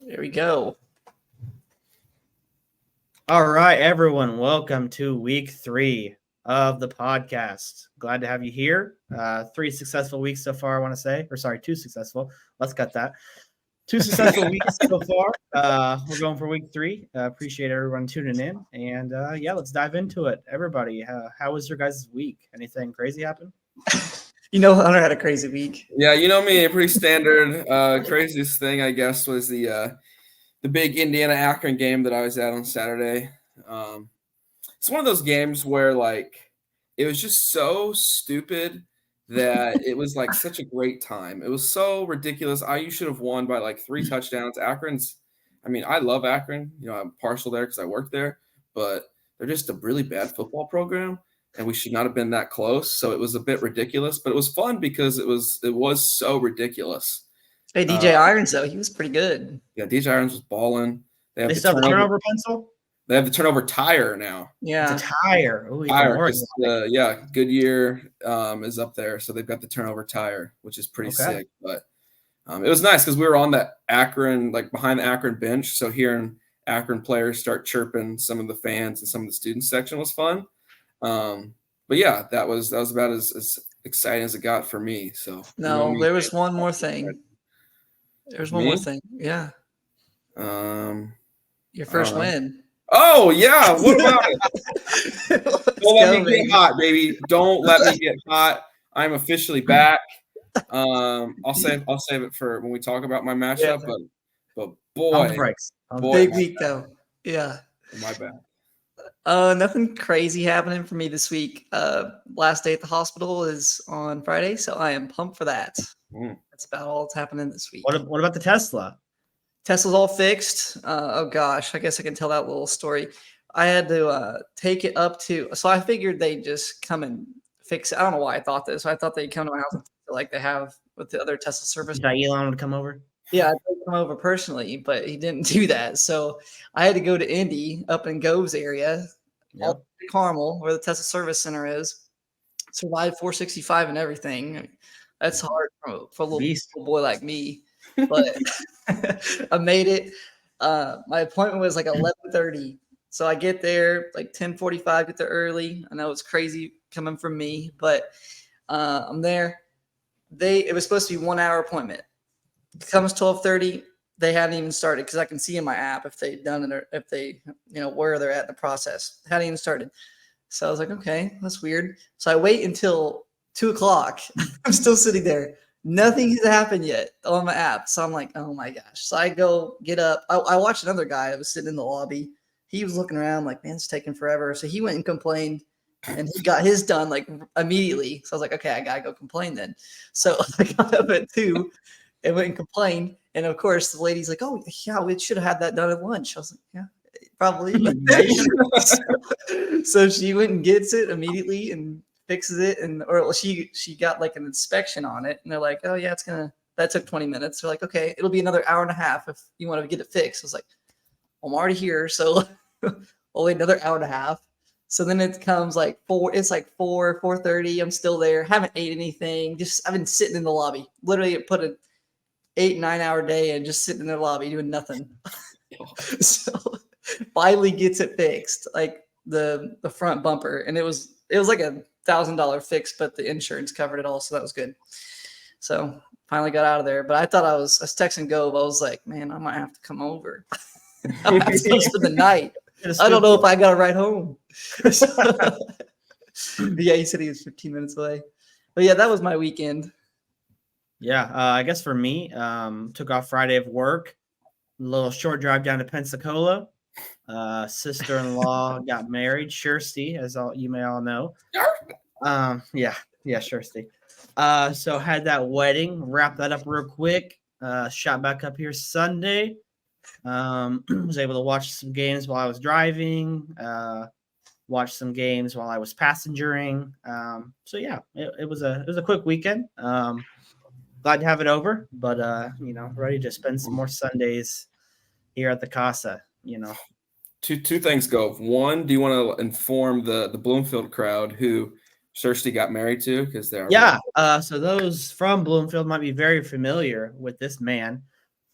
There we go. All right, everyone. Welcome to week 3 of the podcast. Glad to have you here. 3 successful weeks so far, I want to say. Or sorry, 2 successful. Let's cut that. 2 successful weeks so far. We're going for week 3. Appreciate everyone tuning in. And let's dive into it. Everybody, how was your guys' week? Anything crazy happen? Hunter had a crazy week. Yeah, you know me, a pretty standard. Craziest thing, I guess, was the big Indiana Akron game that I was at on Saturday. It's one of those games where it was just so stupid that it was such a great time. It was so ridiculous. IU should have won by 3 touchdowns. I love Akron. I'm partial there because I work there, but they're just a really bad football program. And we should not have been that close. So it was a bit ridiculous, but it was fun because it was so ridiculous. Hey, DJ Irons, though, he was pretty good. Yeah, DJ Irons was balling. They still have the turnover pencil? They have the turnover tire now. Yeah. It's a tire. Ooh, Goodyear is up there. So they've got the turnover tire, which is pretty sick. But it was nice because we were on that Akron, behind the Akron bench. So hearing Akron players start chirping some of the fans and some of the student section was fun. But yeah, that was about as exciting as it got for me. So there was one more thing. There's one more thing. Yeah. Your first win. Oh yeah. What about it? Don't let me get hot, baby. Don't let me get hot. I'm officially back. I'll save it for when we talk about my matchup. Yeah. But boy, big week though. Yeah. My bad. Nothing crazy happening for me this week. Last day at the hospital is on Friday, so I am pumped for that. That's about all that's happening this week. What about the Tesla? Tesla's all fixed. Oh gosh, I guess I can tell that little story. I had to take it up to. So I figured they'd just come and fix it. I don't know why I thought this. I thought they'd come to my house like they have with the other Tesla service. Thought Elon would come over? Yeah, I did come over personally, but he didn't do that. So I had to go to Indy up in Govs area, all Carmel, where the Tesla Service Center is. Survived 465 and everything. That's hard for a little boy like me, but I made it. My appointment was 11:30, so I get there 10:45. Get there early. I know it's crazy coming from me, but I'm there. It was supposed to be 1 hour appointment. It comes 12:30. They hadn't even started because I can see in my app if they've done it or if they, where they're at in the process. Hadn't even started. So I was like, okay, that's weird. So I wait until 2:00. I'm still sitting there. Nothing has happened yet on my app. So I'm like, oh my gosh. So I go get up. I watched another guy that was sitting in the lobby. He was looking around like, man, it's taking forever. So he went and complained. And he got his done immediately. So I was like, okay, I gotta go complain then. So I got up at 2 and went and complained. And of course, the lady's like, oh, yeah, we should have had that done at lunch. I was like, yeah, probably. So she went and gets it immediately and fixes it. Or she got an inspection on it. And they're like, oh, yeah, that took 20 minutes. They're like, okay, it'll be another hour and a half if you want to get it fixed. I was like, well, I'm already here. So I'll wait another hour and a half. So then it comes 4. It's 4:30. I'm still there. Haven't ate anything. I've been sitting in the lobby. Literally put an 8-9 hour day and just sitting in the lobby doing nothing. So finally gets it fixed, the front bumper, and it was $1,000 fix, but the insurance covered it all, so that was good. So finally got out of there. But I thought I was texting Gove. I was like, man, I might have to come over. I might have to spend the night. I don't know if I got a ride home. But yeah, he said he was 15 minutes away. But yeah, that was my weekend. Yeah, I guess for me, took off Friday of work, a little short drive down to Pensacola. Sister-in-law got married, Shirsty, as you may all know. Yeah, Shirsty. So had that wedding, wrapped that up real quick. Shot back up here Sunday. Was able to watch some games while I was driving, watch some games while I was passengering. So yeah, it was a quick weekend. Glad to have it over, but ready to spend some more Sundays here at the Casa. Two things go. One, do you want to inform the Bloomfield crowd who Cersei got married to? Because they're so those from Bloomfield might be very familiar with this man.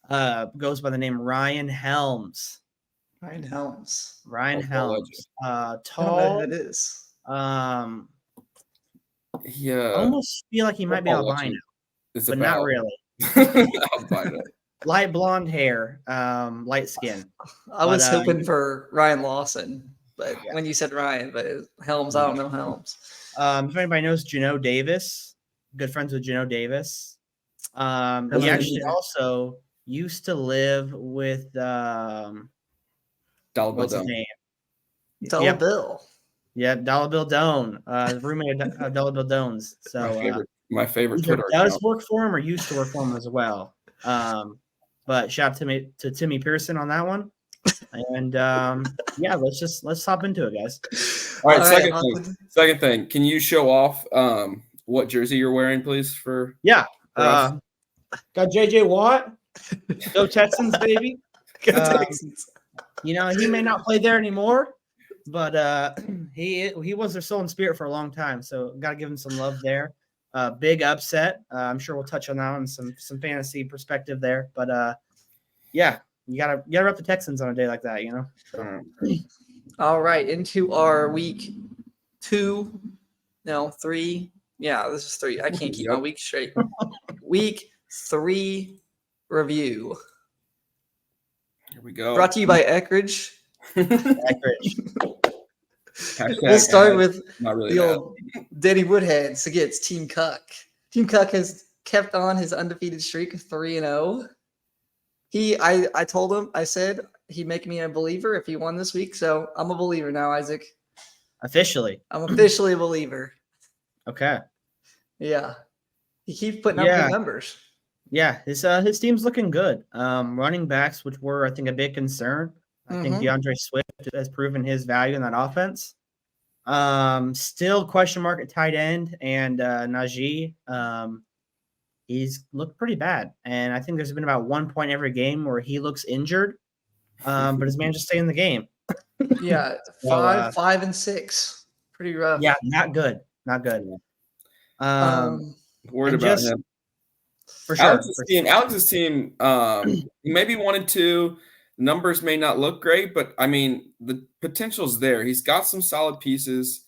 goes by the name Ryan Helms. Ryan Helms. Ryan Helms. I don't know Tall. who it is. Yeah. I almost feel like he might be albino, but not really. Albino. Light blonde hair, light skin. I was hoping for Ryan Lawson, but when you said Ryan, but Helms, I don't know Helms. If anybody knows Jano Davis, good friends with Jano Davis. He actually also used to live with what's his name? Dollar Bill. Yeah, Dollar Bill Doan, roommate of Dollar Bill Doan's. So my favorite either Twitter does account. work for him or used to work for him as well. But shout out to Timmy Pearson on that one. And yeah, let's hop into it, guys. All right, second thing. Can you show off what jersey you're wearing, please? For got JJ Watt. Go Texans, baby. Go Texans. You know, he may not play there anymore, but he was their soul and spirit for a long time. So got to give him some love there. Big upset. I'm sure we'll touch on that one, some fantasy perspective there. But yeah, you gotta rep the Texans on a day like that, you know. So. All right, into our week 3. Yeah, this is 3. I can't keep my week straight. Week 3 review. Here we go. Brought to you by Eckridge. We'll start with the old Denny Woodhead. So it's Team Cuck. Team Cuck has kept on his undefeated streak of 3-0. I told him, I said he'd make me a believer if he won this week. So I'm a believer now, Isaac. Officially. I'm officially a believer. Okay. Yeah. He keeps putting up good numbers. Yeah, his team's looking good. Running backs, which were, I think, a big concern. I think DeAndre Swift has proven his value in that offense. Still question mark at tight end, and Najee, he's looked pretty bad. And I think there's been about 1 point every game where he looks injured, but his man just stay in the game. Yeah, 5 and 6, pretty rough. Yeah, not good, not good. Worried about him. For sure. Alex's team, he maybe 1 and 2. Numbers may not look great, but I mean, the potential's there. He's got some solid pieces.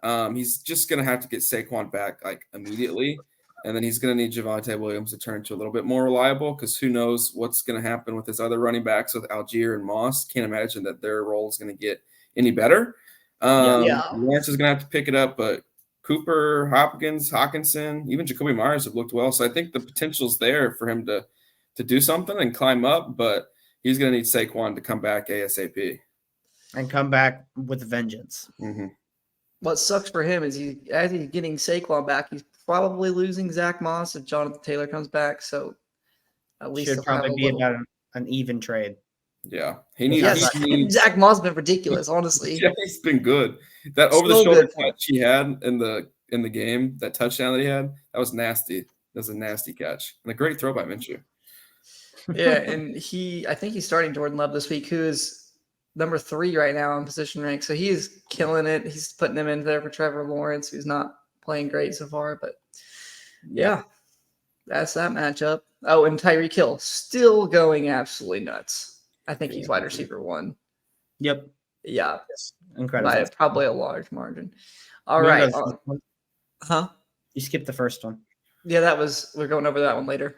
He's just going to have to get Saquon back like immediately. And then he's going to need Javonte Williams to turn into a little bit more reliable because who knows what's going to happen with his other running backs with Algier and Moss. Can't imagine that their role is going to get any better. Lawrence is going to have to pick it up, but Cooper, Hopkins, Hawkinson, even Jacoby Myers have looked well. So I think the potential's there for him to do something and climb up, but he's going to need Saquon to come back ASAP. And come back with a vengeance. Mm-hmm. What sucks for him is as he's getting Saquon back, he's probably losing Zach Moss if Jonathan Taylor comes back. So at least should probably be about an even trade. Yeah. He needs Zach Moss has been ridiculous, honestly. Yeah, he's been good. That over-the-shoulder catch he had in the game, that touchdown that he had, that was nasty. That was a nasty catch. And a great throw by Minshew. Yeah, and I think he's starting Jordan Love this week, who is number 3 right now in position rank. So he's killing it. He's putting him in there for Trevor Lawrence, who's not playing great so far. But yeah, that's that matchup. Oh, and Tyreek Hill still going absolutely nuts. I think he's wide receiver 1. Yep. Yeah. Incredible. By probably a large margin. All right. Huh? You skipped the first one. Yeah, we're going over that one later.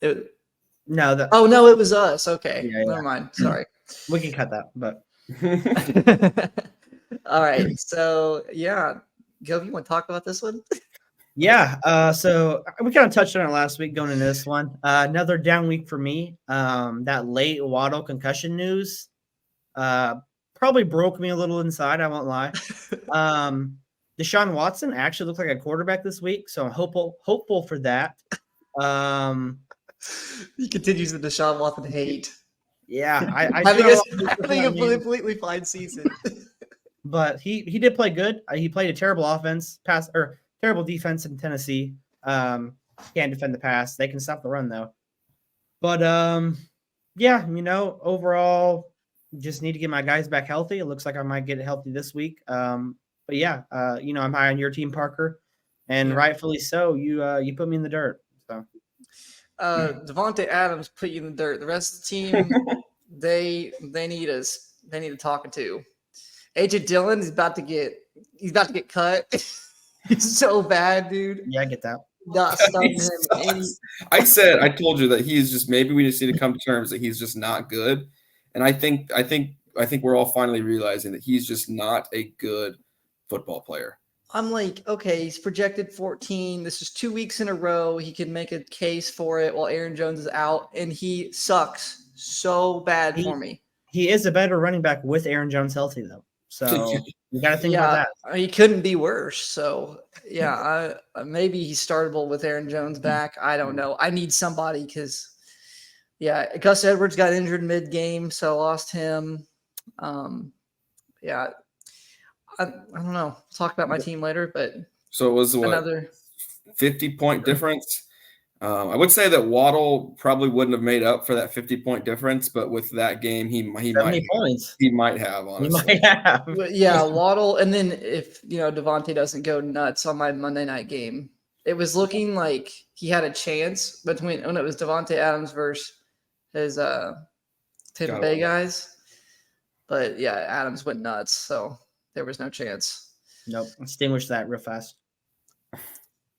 No, it was us. Okay. Yeah. Never mind. Sorry. We can cut that, but all right. So yeah. Gov, you want to talk about this one? Yeah. So we kind of touched on it last week going into this one. Another down week for me. That late Waddle concussion news probably broke me a little inside. I won't lie. Deshaun Watson actually looked like a quarterback this week, so I'm hopeful for that. He continues the Deshaun Watson hate. Yeah, I having a completely fine season. But he did play good. He played a terrible terrible defense in Tennessee. Can't defend the pass. They can stop the run though. But yeah, overall, just need to get my guys back healthy. It looks like I might get healthy this week. But yeah, I'm high on your team, Parker, and rightfully so. You put me in the dirt. So Devontae Adams put you in the dirt. The rest of the team, they need us. They need a talking to. AJ Dillon is about to get cut. He's so bad, dude. Yeah, I get that. Not starting him. I told you that he's just, maybe we just need to come to terms that he's just not good. And I think we're all finally realizing that he's just not a good football player. I'm like, okay, he's projected 14. This is 2 weeks in a row. He can make a case for it while Aaron Jones is out, and he sucks so bad for me. He is a better running back with Aaron Jones healthy, though. So you got to think about that. He couldn't be worse. So, yeah, maybe he's startable with Aaron Jones back. I don't know. I need somebody because, yeah, Gus Edwards got injured mid-game, so I lost him. Yeah. I don't know. We'll talk about my team later, but so it was another 50-point difference. I would say that Waddle probably wouldn't have made up for that 50-point difference, but with that game, he might points. He might have, honestly. He might have. But yeah, Waddle, and then if Devontae doesn't go nuts on my Monday night game, it was looking like he had a chance between when it was Devontae Adams versus his Tampa Bay guys. But yeah, Adams went nuts, so there was no chance. Nope. Extinguish that real fast.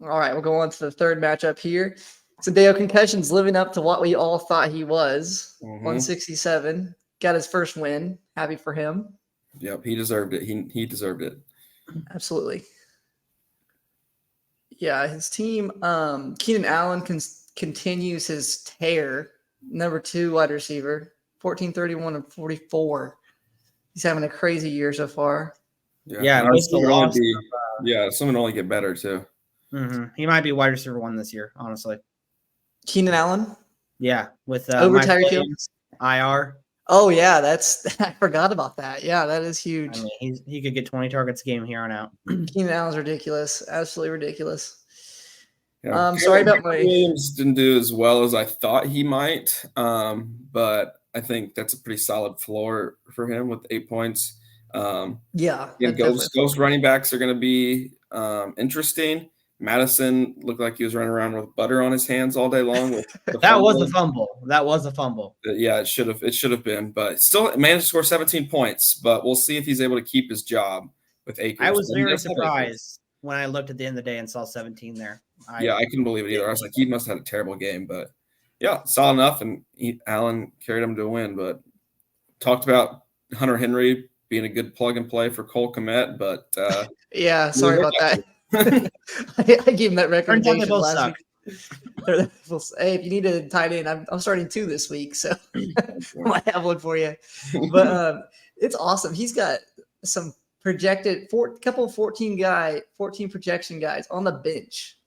All right, we'll go on to the third matchup here. Sadeo Concussion's living up to what we all thought he was. 167. Got his first win. Happy for him. Yep, he deserved it. He deserved it. Absolutely. Yeah, his team, Keenan Allen continues his tear. Number 2 wide receiver. 14, 31, and 44. He's having a crazy year so far. Yeah, it's someone only get better too. He might be wide receiver 1 this year, honestly. Keenan Allen? Yeah, with over Tyreek Hill? IR. Oh yeah, I forgot about that. Yeah, that is huge. I mean, he could get 20 targets a game here on out. Keenan Allen's ridiculous, absolutely ridiculous. Yeah. Sorry about my Williams didn't do as well as I thought he might, but I think that's a pretty solid floor for him with 8 points. Ghost running backs are going to be interesting. Madison looked like he was running around with butter on his hands all day long. That was a fumble. Yeah, it should have been, but still managed to score 17 points. But we'll see if he's able to keep his job with Akers. I was very surprised when I looked at the end of the day and saw 17 there. I couldn't believe it either. I was like, he must have had a terrible game, but yeah, solid enough. And Allen carried him to a win. But talked about Hunter Henry being a good plug and play for Cole Kmet, but yeah, sorry about that. I gave him that recommendation last week. Hey, if you need a tight end, I'm starting 2 this week, so I might have one for you. But it's awesome. He's got some projected 14 projection guys on the bench.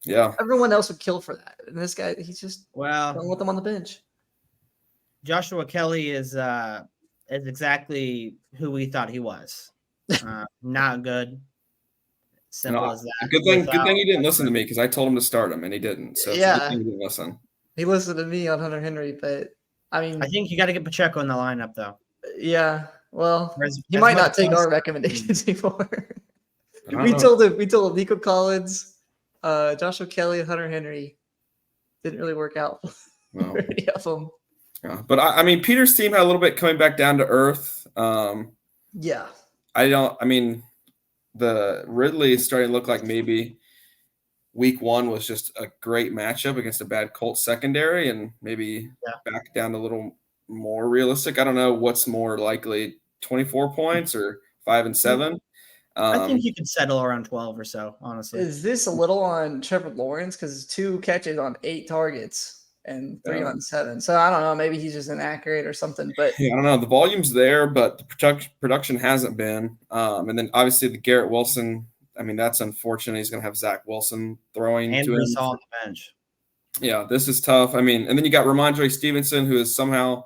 Yeah, everyone else would kill for that, and this guy, he's just going with them on the bench. Joshua Kelly is exactly who we thought he was. Not good. Simple as that. Good thing he didn't listen to me because I told him to start him and he didn't. So yeah, he didn't listen. He listened to me on Hunter Henry, but I mean, I think you got to get Pacheco in the lineup though. Yeah, well, he might not take our recommendations anymore. We told Nico Collins, Joshua Kelly, and Hunter Henry. Didn't really work out for any of them. Yeah, but I mean, Peter's team had a little bit coming back down to earth. Yeah, the Ridley is starting to look like maybe week 1 was just a great matchup against a bad Colts secondary, and maybe back down a little more realistic. I don't know what's more likely, 24 points or 5 and 7. I think you could settle around 12 or so, honestly. Is this a little on Trevor Lawrence? Because 2 catches on 8 targets and 3 on 7. So I don't know. Maybe he's just inaccurate or something. But yeah, I don't know. The volume's there, but the production hasn't been. And then obviously the Garrett Wilson. I mean, that's unfortunate. He's going to have Zach Wilson throwing and to him on the bench. Yeah, this is tough. I mean, and then you got Ramondre Stevenson, who has somehow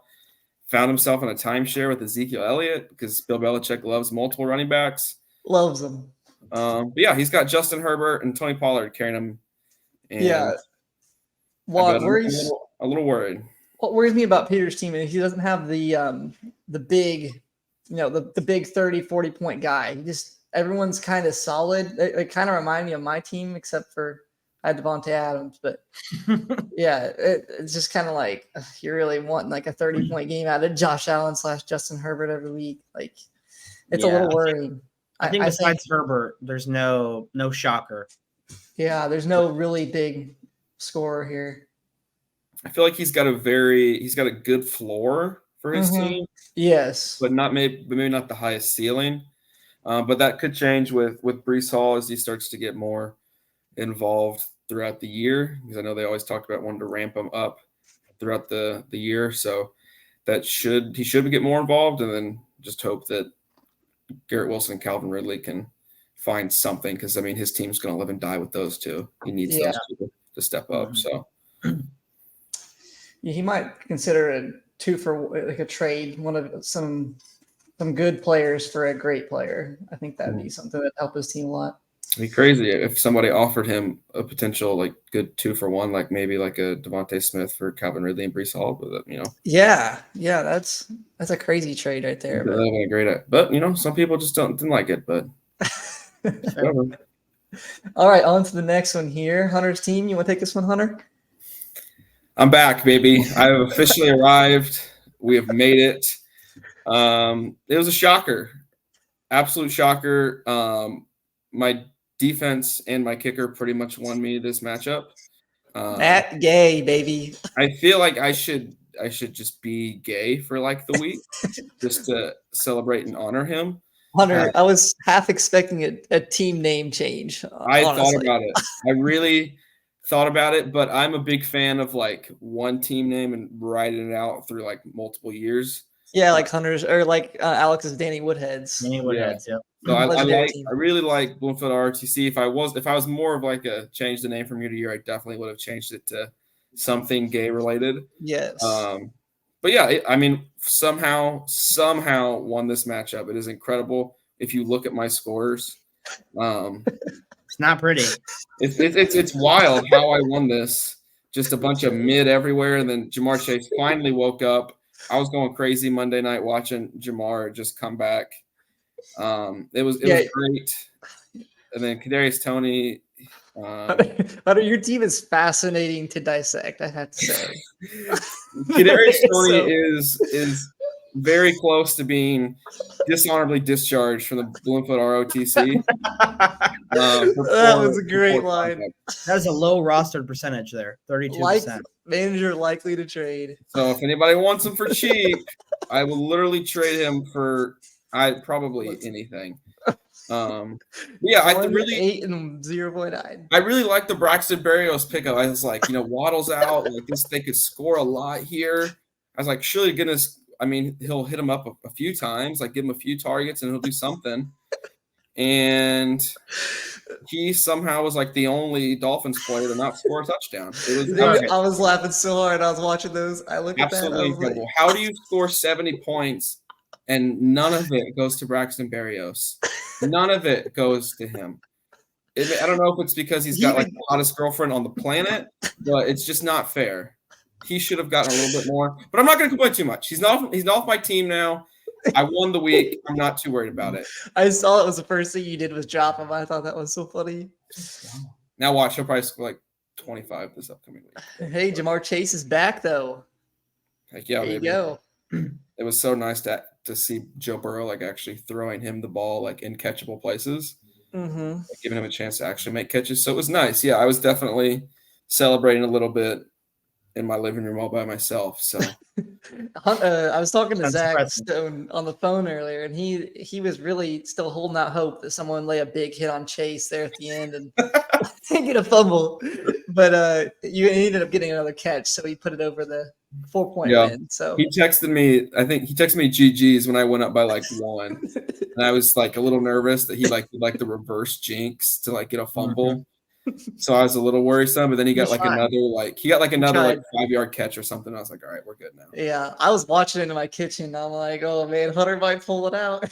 found himself in a timeshare with Ezekiel Elliott because Bill Belichick loves multiple running backs. Loves them. But yeah, he's got Justin Herbert and Tony Pollard carrying him. And yeah. Well, I'm a little worried. What worries me about Peter's team is he doesn't have the big, the big 30, 40-point guy. Everyone's kind of solid. They kind of remind me of my team, except for I had Devontae Adams, but yeah, it's just kind of like you're really wanting like a 30-point game out of Josh Allen / Justin Herbert every week. Like it's a little worrying. I think besides Herbert, there's no shocker. Yeah, there's no really big scorer here. I feel like he's got a good floor for his team. Yes, but maybe not the highest ceiling. But that could change with Breece Hall as he starts to get more involved throughout the year, because I know they always talked about wanting to ramp him up throughout the year. So he should get more involved, and then just hope that Garrett Wilson and Calvin Ridley can find something, because I mean his team's going to live and die with those two. He needs those two to step up. So he might consider a 2 for like a trade, one of some good players for a great player. I think that'd be something that help his team a lot. It'd be crazy if somebody offered him a potential like good 2 for 1, like maybe like a Devontae Smith for Calvin Ridley and Breece Hall, Yeah, that's a crazy trade right there. That would be great, but some people just didn't like it. But all right, on to the next one here. Hunter's team. You want to take this one, Hunter? I'm back, baby. I have officially arrived. We have made it. It was a shocker, absolute shocker. My defense and my kicker pretty much won me this matchup. That gay, baby. I feel like I should just be gay for like the week, just to celebrate and honor him. Hunter, I was half expecting a team name change. I thought about it. I really thought about it, but I'm a big fan of like one team name and writing it out through like multiple years. Yeah, like Hunter's or like Alex's Danny Woodhead's. Danny Woodhead's, yeah. So I really like Bloomfield ROTC. If I was more of like a change the name from year to year, I definitely would have changed it to something gay related. Yes. But yeah, I mean, somehow won this matchup. It is incredible. If you look at my scores, it's not pretty. It's wild how I won this. Just a bunch of mid everywhere, and then Jamar Chase finally woke up. I was going crazy Monday night watching Jamar just come back. It was great. And then Kadarius Toney. Your team is fascinating to dissect, I have to say. Kadarius Toney is very close to being dishonorably discharged from the Bloomfield ROTC. That was a great line. That was a low rostered percentage there, 32%. Manager likely to trade. So if anybody wants him for cheap, I will literally trade him for probably anything. Yeah, I really 8 and 0.9. I really like the Braxton Berrios pickup. I was like, Waddle's out, like this, they could score a lot here. I was like, surely goodness, I mean, he'll hit him up a few times, like give him a few targets, and he'll do something. And he somehow was like the only Dolphins player to not score a touchdown. I was laughing so hard. I was watching those. I looked at that. Absolutely incredible. Like, how do you score 70 points and none of it goes to Braxton Berrios? None of it goes to him. I don't know if it's because he's got like the hottest girlfriend on the planet, but it's just not fair. He should have gotten a little bit more. But I'm not going to complain too much. He's not off my team now. I won the week. I'm not too worried about it. I saw it was the first thing you did was drop him. I thought that was so funny. Now watch. He'll probably score like 25 this upcoming week. Hey, Jamar Chase is back, though. Heck yeah, there you go. It was so nice to see Joe Burrow like actually throwing him the ball like in catchable places, like, giving him a chance to actually make catches. So it was nice. Yeah, I was definitely celebrating a little bit in my living room all by myself. So I was talking to Zach Stone on the phone earlier, and he was really still holding out hope that someone lay a big hit on Chase there at the end and get a fumble. But you ended up getting another catch, so he put it over the 4-point win. So he texted me. I think he texted me GGs when I went up by like 1, and I was like a little nervous that he like the reverse jinx to like get a fumble. So I was a little worrisome, but then he got like another 5-yard catch or something. I was like, all right, we're good now. Yeah, I was watching it in my kitchen. And I'm like, oh man, Hunter might pull it out.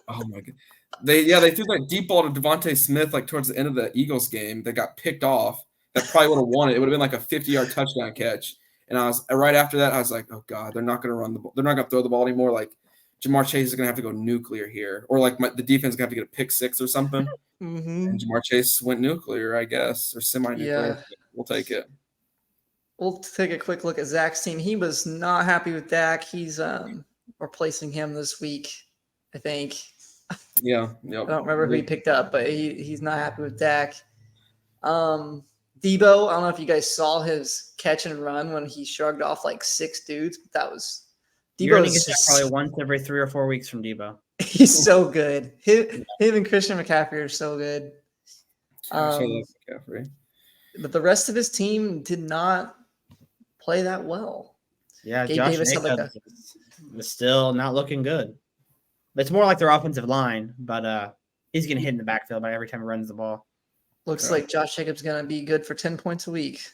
Oh my god, they threw that deep ball to Devontae Smith like towards the end of the Eagles game that got picked off. That probably would have won it. It would have been like a 50-yard touchdown catch. And I was right after that, I was like, oh god, they're not going to run the ball. They're not going to throw the ball anymore. Like Jamar Chase is going to have to go nuclear here, or like the defense is going to have to get a pick 6 or something. Mm-hmm. And Jamar Chase went nuclear, I guess, or semi-nuclear. Yeah. We'll take it. We'll take a quick look at Zach's team. He was not happy with Dak. He's replacing him this week, I think. Yeah. Yep. I don't remember who he picked up, but he's not happy with Dak. Debo, I don't know if you guys saw his catch and run when he shrugged off like 6 dudes. But that was You're going to Debo's get that probably once every 3 or 4 weeks from Debo. He's so good. Him and Christian McCaffrey are so good. Gosh, I love McCaffrey. But the rest of his team did not play that well. Yeah, Gabe Josh Davis had like Jacobs was still not looking good. It's more like their offensive line, but he's getting hit in the backfield by every time he runs the ball. Looks like Josh Jacobs going to be good for 10 points a week.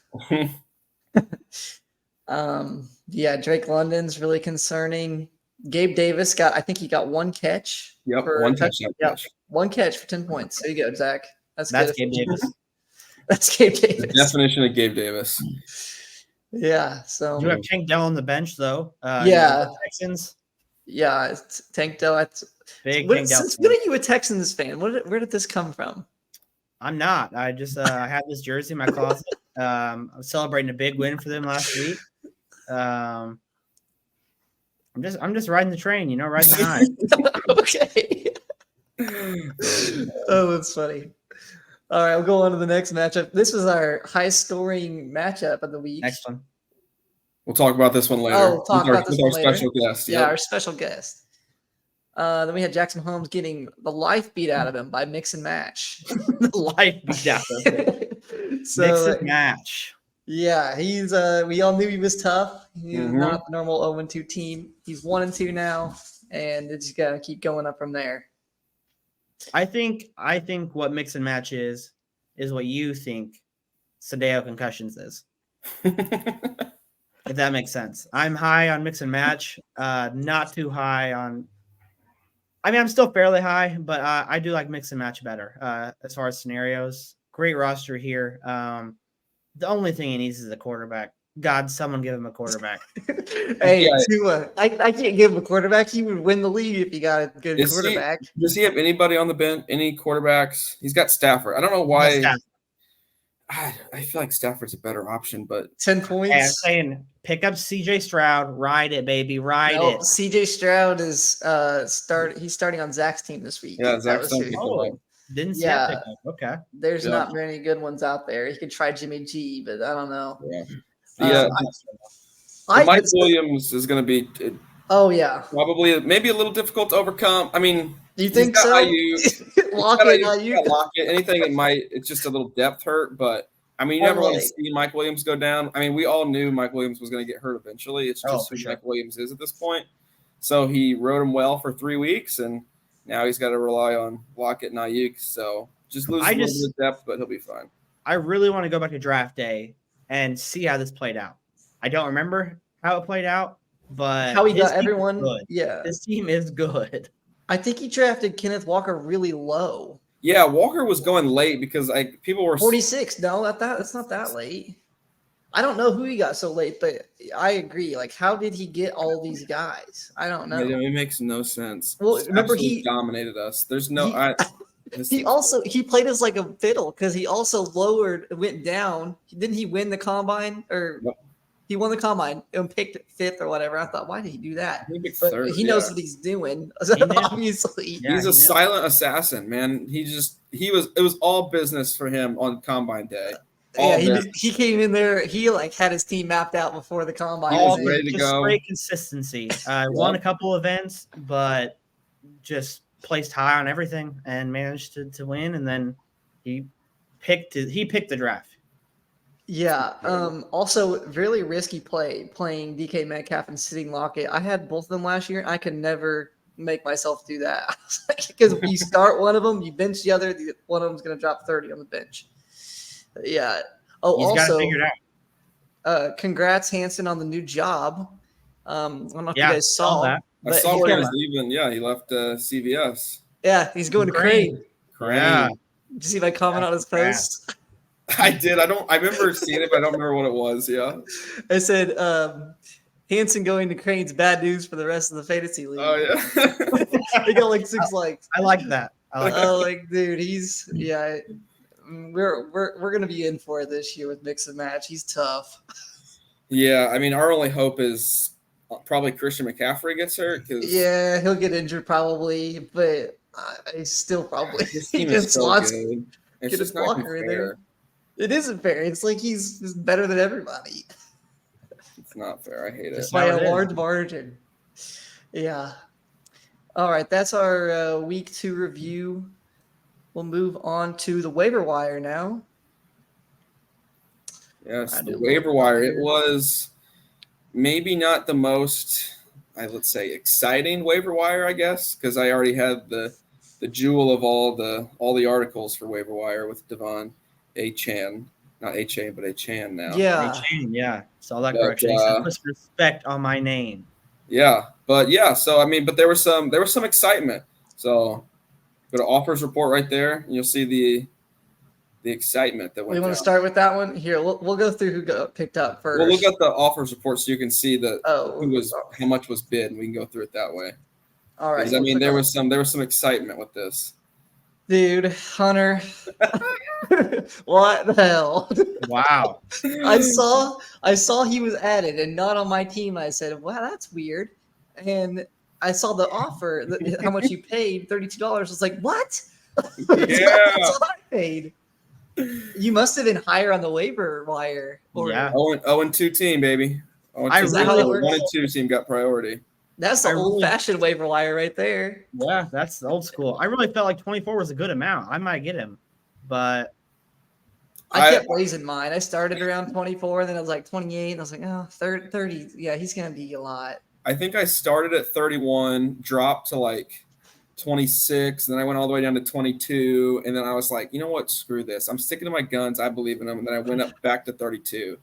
Yeah, Drake London's really concerning. Gabe Davis I think he got 1 catch. Yep, for one touchdown catch. 1 catch for 10 points. There you go, Zach. That's Gabe Davis. That's Gabe Davis. The definition of Gabe Davis. Yeah. So You have Tank Dell on the bench though. Yeah. Texans. Yeah, it's Tank Dell. Big Tank Dell. Since when are you a Texans fan? Where did this come from? I'm not. I just I had this jersey in my closet. I was celebrating a big win for them last week. I'm just riding the train, riding the high. Okay. Oh, that's funny. All right, we'll go on to the next matchup. This was our highest scoring matchup of the week. Next one. We'll talk about this one later. We'll talk about this one our later. special guest. Yeah, Yep. our special guest. Then we had Jackson Holmes getting the life beat out of him by mix and match. The life beat out of him. So, mix and match. Yeah, he's we all knew he was tough. He's not the normal 0-2 team. He's 1-2 now, and it's gonna keep going up from there. I think what mix and match is what you think Sadeo concussions is. If that makes sense. I'm high on mix and match, not too high on. I mean, I'm still fairly high, but I do like mix and match better as far as scenarios. Great roster here. The only thing he needs is a quarterback. God, someone give him a quarterback. Hey, Tua, I can't give him a quarterback. He would win the league if he got a good quarterback. Does he have anybody on the bench? Any quarterbacks? He's got Stafford. I don't know why. I feel like Stafford's a better option, but 10 points. Hey, I'm saying pick up CJ Stroud, ride it, baby, ride it. CJ Stroud is he's starting on Zach's team this week. Yeah, Zach's team. Didn't see that pick up. Okay. There's not many good ones out there. He could try Jimmy G, but I don't know. Yeah. Mike Williams is going to be. Oh yeah. Probably maybe a little difficult to overcome. I mean, you think so? Lockett. Anything it's just a little depth hurt, but I mean, you never want to see Mike Williams go down. I mean, we all knew Mike Williams was going to get hurt eventually. It's just who Mike Williams is at this point. So he rode him well for 3 weeks, and now he's got to rely on Lockett and Ayuk. So just lose a little bit of depth, but he'll be fine. I really want to go back to draft day and see how this played out. I don't remember how it played out, but how he got everyone. Yeah, his team is good. I think he drafted Kenneth Walker really low. Yeah, Walker was going late because people were 46. No, that's not that late. I don't know who he got so late, but I agree. Like, how did he get all these guys? I don't know. Yeah, it makes no sense. Well, remember he dominated us. There's no. He played as like a fiddle because he also went down. Didn't he win the combine or? Yep. He won the combine and picked 5th or whatever. I thought, why did he do that? He knows what he's doing. Obviously, he's a silent assassin, man. It was all business for him on combine day. He came in there. He had his team mapped out before the combine. All ready to go. Great consistency. Won a couple events, but just placed high on everything and managed to win. And then he picked the draft. Yeah. Also, really risky playing DK Metcalf and sitting Lockett. I had both of them last year. I could never make myself do that because if you start one of them, you bench the other. One of them's going to drop 30 on the bench. Yeah. Oh, he's also, got it figured out. Congrats, Hanson, on the new job. I don't know if you guys saw that. I saw where he was leaving. Yeah, he left CVS. Yeah, he's going to Crane. Yeah. Did you see my comment on his post? I did. I remember seeing it, but I don't remember what it was. Yeah. I said, Hanson going to Crane's bad news for the rest of the fantasy league. Oh yeah. He got like 6 likes. I like that. I like that. Oh, like dude, he's we're gonna be in for it this year with mix and match. He's tough. Yeah, I mean, our only hope is probably Christian McCaffrey gets hurt. Yeah, he'll get injured probably, but he's still probably This team is so good. It's get just a not blocker in even there. fair. It isn't fair. It's like he's better than everybody It's not fair. I hate it. Just by how it a is. large margin. Yeah. All right, that's our week 2 review. We'll move on to the waiver wire now. Yes, the waiver wire. It was maybe not the most, let's say, exciting waiver wire, I guess, because I already had the jewel of all the articles for waiver wire with Devon Achane, not Achane, but Achane now. Yeah. Yeah. Saw that But, correction. He said, "Put respect on my name." Yeah, but yeah. So I mean, but there was some excitement. So go to offers report right there, and you'll see the excitement that went. We want down. to start with that one here. We'll go through who got picked up first. We'll look at the offers report so you can see how much was bid, and we can go through it that way. All right. I mean, there was some excitement with this. Dude, Hunter. What the hell? Wow. I saw he was added and not on my team. I said, "Wow, that's weird." And I saw the offer, how much you paid, $32. I was like, "What?" Yeah. That's what I paid. You must have been higher on the waiver wire. Yeah. 0-2 team, baby. Is that how that works? 1-2 team got priority. That's the old-fashioned waiver wire right there. Yeah, that's old school. I really felt like 24 was a good amount. I might get him, but I kept raising mine. I started around 24, and then I was like 28, and I was like, oh, 30. Yeah, he's going to be a lot. I think I started at 31, dropped to like 26, then I went all the way down to 22, and then I was like, you know what? Screw this. I'm sticking to my guns. I believe in them, and then I went up back to 32.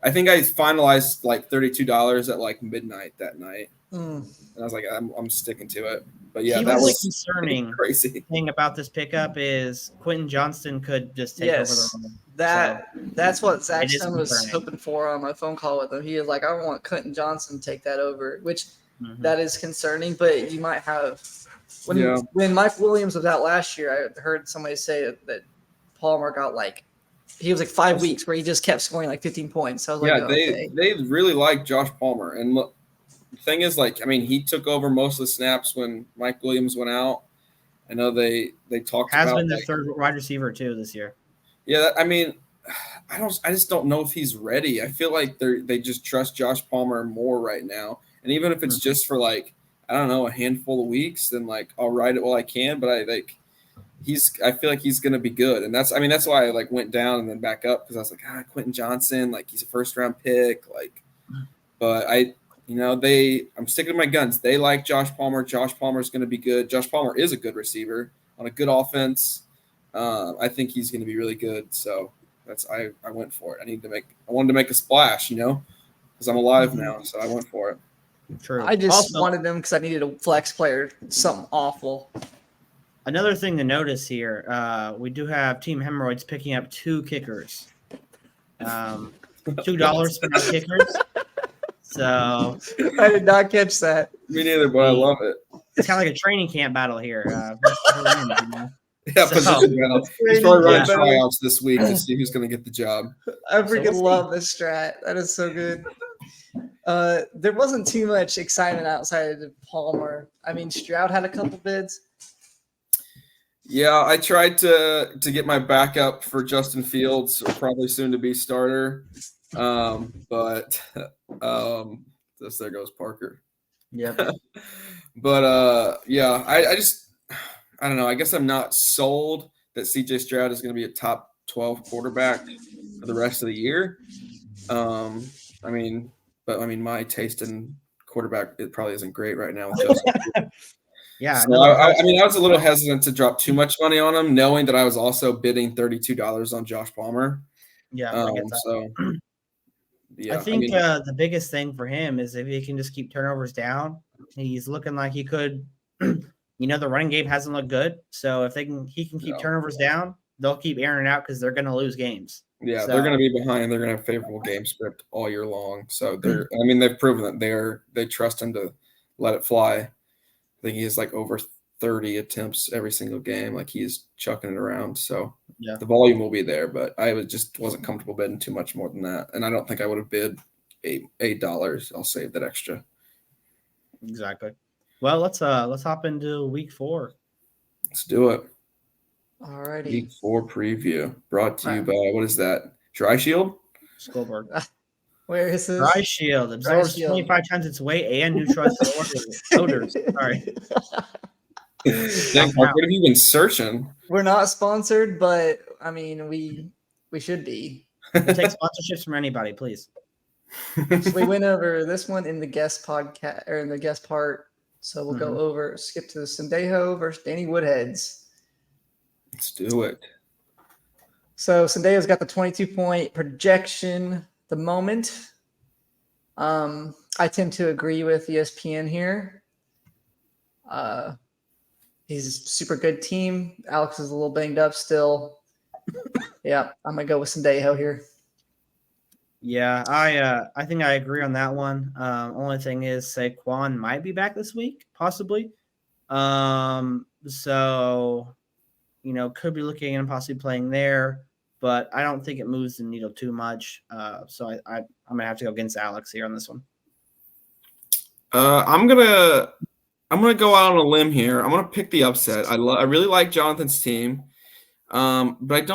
I think I finalized like $32 at like midnight that night, and I was like, I'm sticking to it. But yeah, that was concerning. Crazy thing about this pickup is Quentin Johnston could just take over the role. That's what Zach Stone was concerning. hoping for on my phone call with him. He was like, I want Quentin Johnson to take that over, which that is concerning. But you might have when Mike Williams was out last year, I heard somebody say that Palmer got he was like 5 weeks where he just kept scoring like 15 points. So I was like, they really like Josh Palmer, and look, the thing is, he took over most of the snaps when Mike Williams went out. I know they talked about been the third wide receiver too this year. Yeah, I mean, I just don't know if he's ready. I feel like they just trust Josh Palmer more right now, and even if it's just for I don't know, a handful of weeks, then I'll ride it while I can. But I feel like he's gonna be good, and that's why I went down and then back up, because I was like, Quentin Johnson, he's a first round pick, but I'm sticking to my guns. They like Josh Palmer. Josh Palmer's going to be good. Josh Palmer is a good receiver on a good offense. I think he's going to be really good. So I went for it. I wanted to make a splash, because I'm alive now. So I went for it. True. I just wanted them because I needed a flex player, something awful. Another thing to notice here, we do have Team Hemorrhoids picking up 2 kickers. $2 for our kickers. So I did not catch that. Me neither, but I love it. It's kind of like a training camp battle here. Yeah, position battle. He's probably running tryouts this week to see who's going to get the job. I freaking love this strat. That is so good. There wasn't too much excitement outside of Palmer. I mean, Stroud had a couple bids. Yeah, I tried to get my backup for Justin Fields, or probably soon to be starter. But there goes Parker. Yeah. But yeah, I don't know. I guess I'm not sold that CJ Stroud is going to be a top 12 quarterback for the rest of the year. My taste in quarterback, it probably isn't great right now with Justin. Yeah. So I was a little hesitant to drop too much money on him, knowing that I was also bidding $32 on Josh Palmer. Yeah. Yeah, I think the biggest thing for him is if he can just keep turnovers down. He's looking like he could. The running game hasn't looked good, so if he can keep turnovers down, they'll keep airing it out because they're going to lose games. Yeah, So- they're going to be behind. They're going to have favorable game script all year long. So they've proven that they trust him to let it fly. I think he has like over 30 attempts every single game. Like he's chucking it around. So Yeah. the volume will be there, but I wasn't comfortable bidding too much more than that. And I don't think I would have bid $8. I'll save that extra. Exactly. Well, let's hop into week 4. Let's do it. Alrighty. Week 4 preview brought to you by, what is that? Dry Shield? Scoreboard. Where is this? Dry Shield absorbs Shield. 25 times its weight and neutralizes odors. Sorry. Dang, Mark, what have you been searching? We're not sponsored, but I mean, we should be. We'll take sponsorships from anybody, please. So we went over this one in the guest podcast or in the guest part. So we'll go over, skip to the Sendejo versus Danny Woodheads. Let's do it. So Sendejo's got the 22-point projection at the moment. I tend to agree with ESPN here. He's a super good team. Alex is a little banged up still. Yeah, I'm gonna go with Sendejo here. Yeah, I think I agree on that one. Only thing is Saquon might be back this week, possibly. So could be looking and possibly playing there, but I don't think it moves the needle too much. So I'm gonna have to go against Alex here on this one. I'm gonna go out on a limb here. I'm gonna pick the upset. I really like Jonathan's team, but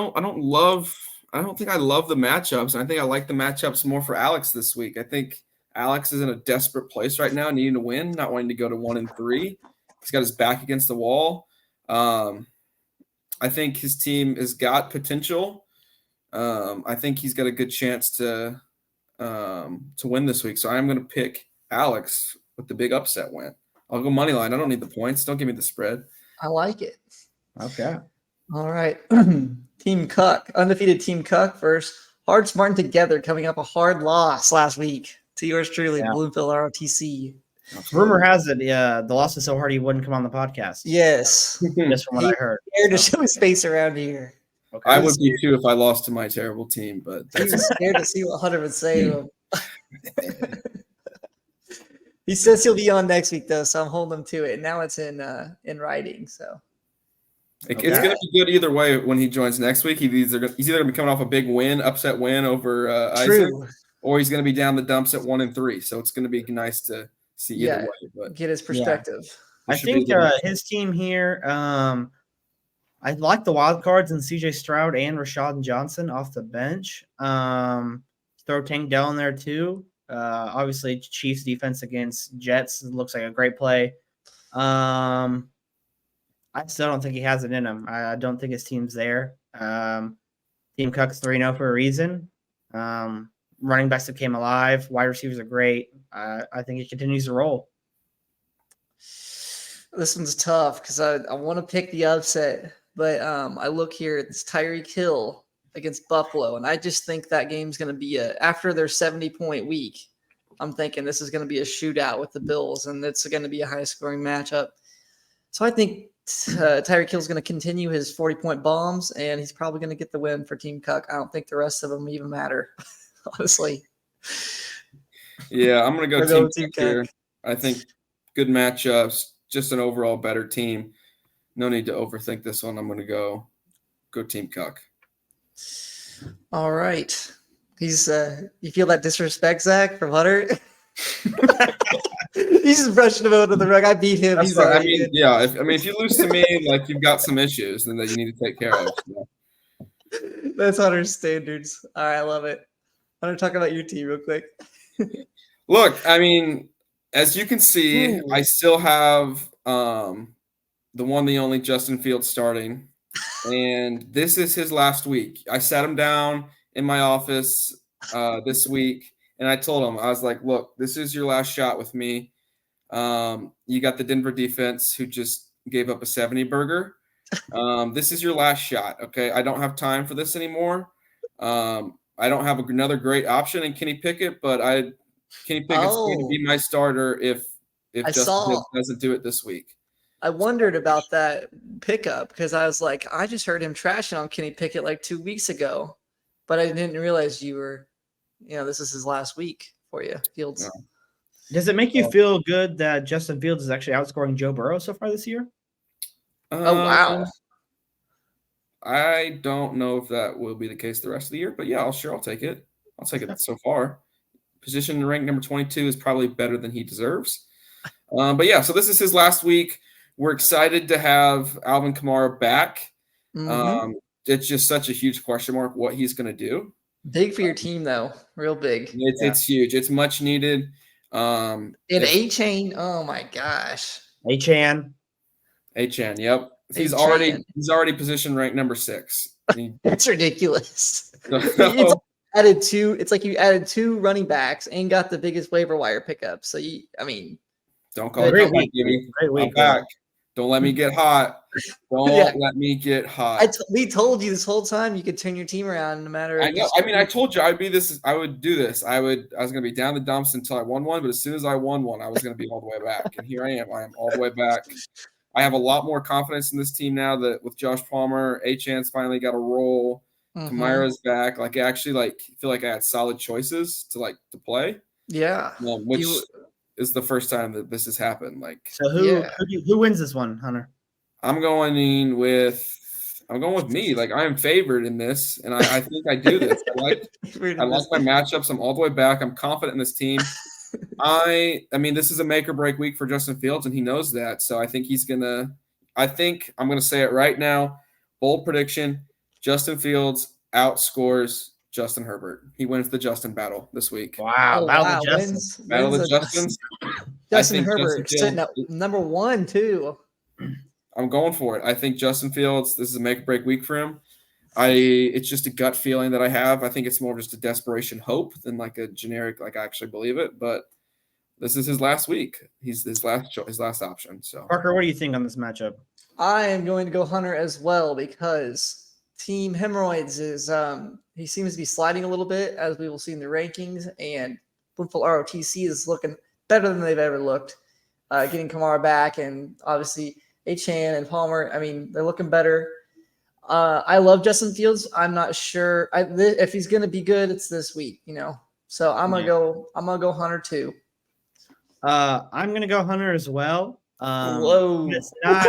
I don't think I love the matchups. I think I like the matchups more for Alex this week. I think Alex is in a desperate place right now, needing to win, not wanting to go to 1-3. He's got his back against the wall. I think his team has got potential. I think he's got a good chance to win this week. So I'm going to pick Alex with the big upset win. I'll go money line. I don't need the points. Don't give me the spread. I like it. Okay. All right. Team Cuck, undefeated Team Cuck versus Hard Smarting Together, coming up a hard loss last week to yours truly, Bloomfield ROTC. Rumor has it the loss is so hard he wouldn't come on the podcast. Yes. Just from what I heard. Scared to show his face around here. Okay. I would be too if I lost to my terrible team, but he was scared to see what Hunter would say to him. He says he'll be on next week, though, so I'm holding him to it. And now it's in writing, so. It's going to be good either way when he joins next week. He's either going to be coming off a big upset win over Isaac, or he's going to be down the dumps at 1-3. So it's going to be nice to see either way. But get his perspective. I think his team here, I like the wild cards and CJ Stroud and Rashad Johnson off the bench. Throw Tank Dell in there too. Obviously, Chiefs defense against Jets looks like a great play. I still don't think he has it in him. I don't think his team's there. Team Cuck's 3-0 for a reason. Running backs have came alive. Wide receivers are great. I think he continues to roll. This one's tough because I want to pick the upset, but I look here, it's Tyreek Hill against Buffalo, and I just think that game's going to be after their 70-point week. I'm thinking this is going to be a shootout with the Bills, and it's going to be a high-scoring matchup. So I think Tyreek Hill's going to continue his 40-point bombs, and he's probably going to get the win for Team Cuck. I don't think the rest of them even matter, honestly. Yeah, I'm going to go Team Cuck here. I think good matchups, just an overall better team. No need to overthink this one. I'm going to go Team Cuck. All right. He's you feel that disrespect, Zach, from Hunter? He's just brushing him under the rug. I beat him. He's if you lose to me, like you've got some issues and that you need to take care of. So. That's Hunter's standards. All right, I love it. Hunter, talk about your team real quick. Look, I mean, as you can see, I still have the one, the only Justin Fields starting. And this is his last week. I sat him down in my office this week, and I told him, I was like, look, this is your last shot with me. You got the Denver defense who just gave up a 70 burger. This is your last shot, okay? I don't have time for this anymore. I don't have another great option in Kenny Pickett, but Kenny Pickett's going to be my starter if Justin Fields doesn't do it this week. I wondered about that pickup because I was like, I just heard him trashing on Kenny Pickett like 2 weeks ago. but I didn't realize you were, this is his last week for you, Fields. No. Does it make you feel good that Justin Fields is actually outscoring Joe Burrow so far this year? Oh, wow. I don't know if that will be the case the rest of the year, but yeah, I'll take it. I'll take it so far. Position ranked number 22 is probably better than he deserves. But yeah, so this is his last week. We're excited to have Alvin Kamara back. It's just such a huge question mark what he's going to do. Big for your team, though. Real big. It's huge. It's much needed. And A-Chain, oh my gosh. A-Chan, yep. He's already position ranked number 6. That's ridiculous. It's like you added 2 running backs and got the biggest waiver wire pickup. So don't call it week, Jimmy. Great week. I'm back. Don't let me get hot. Let me get hot. We told you this whole time you could turn your team around no matter. I know. I mean, I told you I would do this. I was going to be down the dumps until I won one, but as soon as I won one, I was going to be all the way back. And here I am. I am all the way back. I have a lot more confidence in this team now that with Josh Palmer, A-Chan's finally got a roll. Kamara's back. Like, I actually feel like I had solid choices to play. Yeah. Which is the first time that this has happened. So who wins this one, Hunter? I'm going with me. I am favored in this, and I think I do this. I like my matchups. I'm all the way back. I'm confident in this team. I mean, this is a make or break week for Justin Fields, and he knows that. So I think I'm gonna say it right now. Bold prediction: Justin Fields outscores Justin Herbert. He wins the Justin battle this week. Wow, battle of Justins. Battle of Justins. Justin Herbert sitting at number 1 too. I'm going for it. I think Justin Fields, this is a make or break week for him. It's just a gut feeling that I have. I think it's more just a desperation hope than a generic, I actually believe it. But this is his last week. He's his last option. So Parker, what do you think on this matchup? I am going to go Hunter as well because Team Hemorrhoids is he seems to be sliding a little bit, as we will see in the rankings, and Bloomfield ROTC is looking better than they've ever looked. Getting Kamara back, and obviously A-Chan and Palmer, I mean, they're looking better. I love Justin Fields. I'm not sure if he's going to be good. It's this week, So I'm gonna go Hunter too. I'm gonna go Hunter as well. Whoa! It's not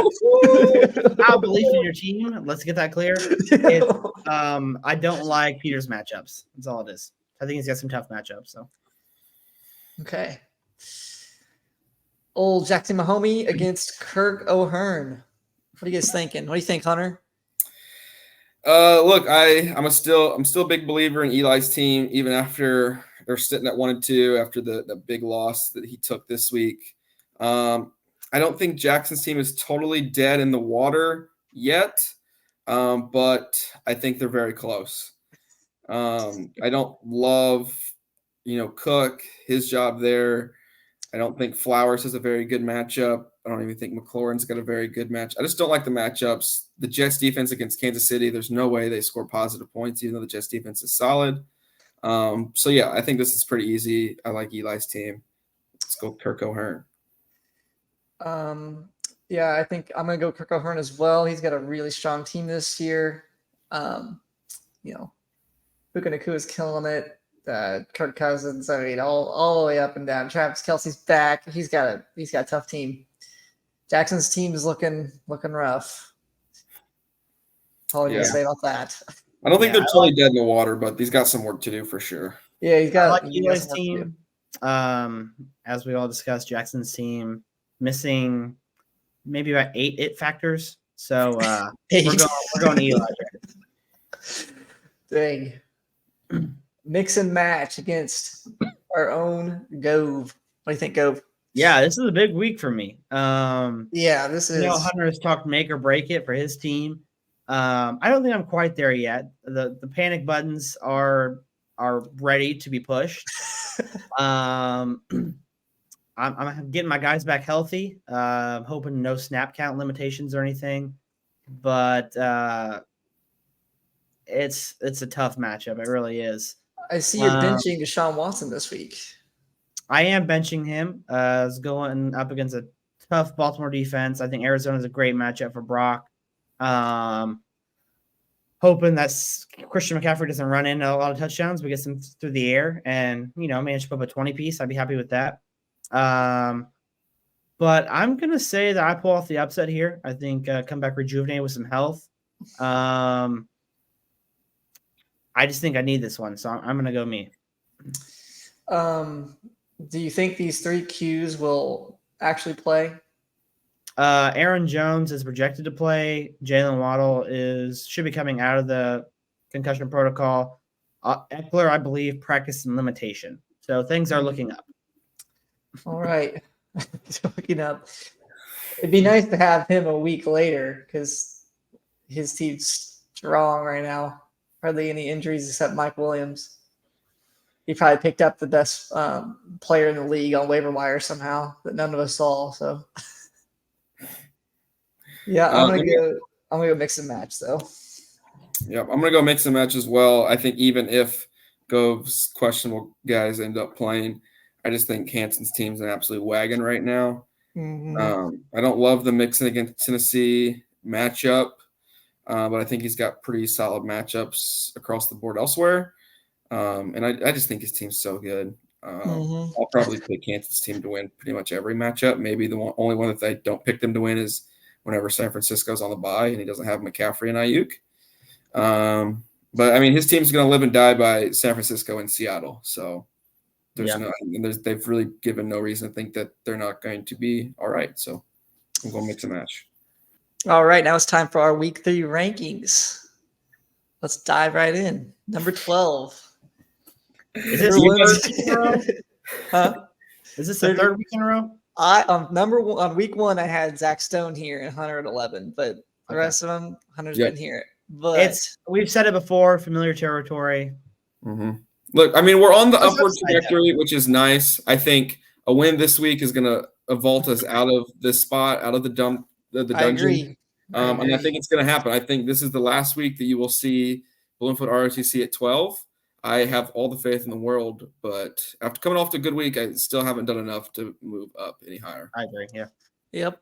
I believe in your team. Let's get that clear. I don't like Peter's matchups. That's all it is. I think he's got some tough matchups. So okay. Old Jackson Mahomey against Kirk O'Hearn. What are you guys thinking? What do you think, Hunter? Look, I'm still a big believer in Eli's team, even after they're sitting at 1-2 after the big loss that he took this week. I don't think Jackson's team is totally dead in the water yet, but I think they're very close. I don't love, Cook, his job there. I don't think Flowers has a very good matchup. I don't even think McLaurin's got a very good match. I just don't like the matchups. The Jets defense against Kansas City, there's no way they score positive points, even though the Jets defense is solid. So, yeah, I think this is pretty easy. I like Eli's team. Let's go Kirk O'Hearn. Yeah, I think I'm going to go Kirk O'Hearn as well. He's got a really strong team this year. Puka Nakua is killing it. Kirk Cousins, I mean, all the way up and down. Travis Kelce's back. He's got a tough team. Jackson's team is looking rough. All I'm gonna say about that. I don't think they're totally dead in the water, but he's got some work to do for sure. Yeah, he's got. I like Eli's team. As we all discussed, Jackson's team missing maybe about 8 it factors. So we're going Eli. Dang. Mix and match against our own Gov. What do you think, Gov? Yeah, this is a big week for me. Yeah, this is. Hunter has talked make or break it for his team. I don't think I'm quite there yet. The panic buttons are ready to be pushed. I'm getting my guys back healthy. Hoping no snap count limitations or anything, but it's a tough matchup. It really is. I see you're benching Deshaun Watson this week. I am benching him. Is going up against a tough Baltimore defense. I think Arizona is a great matchup for Brock. hoping that Christian McCaffrey doesn't run in a lot of touchdowns. We get some through the air and, manage to put up a 20 piece. I'd be happy with that. But I'm going to say that I pull off the upset here. I think come back rejuvenated with some health. I just think I need this one. So I'm going to go me. Do you think these 3 Qs will actually play? Aaron Jones is projected to play. Jalen Waddle should be coming out of the concussion protocol. Eckler, I believe, practiced in limitation. So things are looking up. All right. Looking up. It'd be nice to have him a week later because his team's strong right now. Hardly any injuries except Mike Williams. He probably picked up the best player in the league on waiver wire somehow that none of us saw. So, yeah, I'm gonna go mix and match though. Yeah, I'm gonna go mix and match as well. I think even if Govs questionable guys end up playing, I just think Hanson's team's an absolute wagon right now. Mm-hmm. I don't love the mixing against Tennessee matchup, but I think he's got pretty solid matchups across the board elsewhere. And I just think his team's so good. I'll probably pick Hanson's team to win pretty much every matchup. Maybe the only one that I don't pick them to win is whenever San Francisco's on the bye and he doesn't have McCaffrey and Ayuk. But I mean, his team's going to live and die by San Francisco and Seattle. So they've really given no reason to think that they're not going to be all right. So I'm going to mix and match. All right, now it's time for our week 3 rankings. Let's dive right in. Number 12. Is this week in a row? Huh? Is this the 3rd week in a row? On week 1, I had Zach Stone here at 111, but the rest of them, Hunter's been here. But we've said it before, familiar territory. Mm-hmm. Look, I mean, we're on the upward trajectory, which is nice. I think a win this week is going to vault us out of this spot, out of the dungeon. I agree. And I think it's going to happen. I think this is the last week that you will see Bloomfield ROTC at 12. I have all the faith in the world, but after coming off a good week, I still haven't done enough to move up any higher. I agree. Yeah. Yep.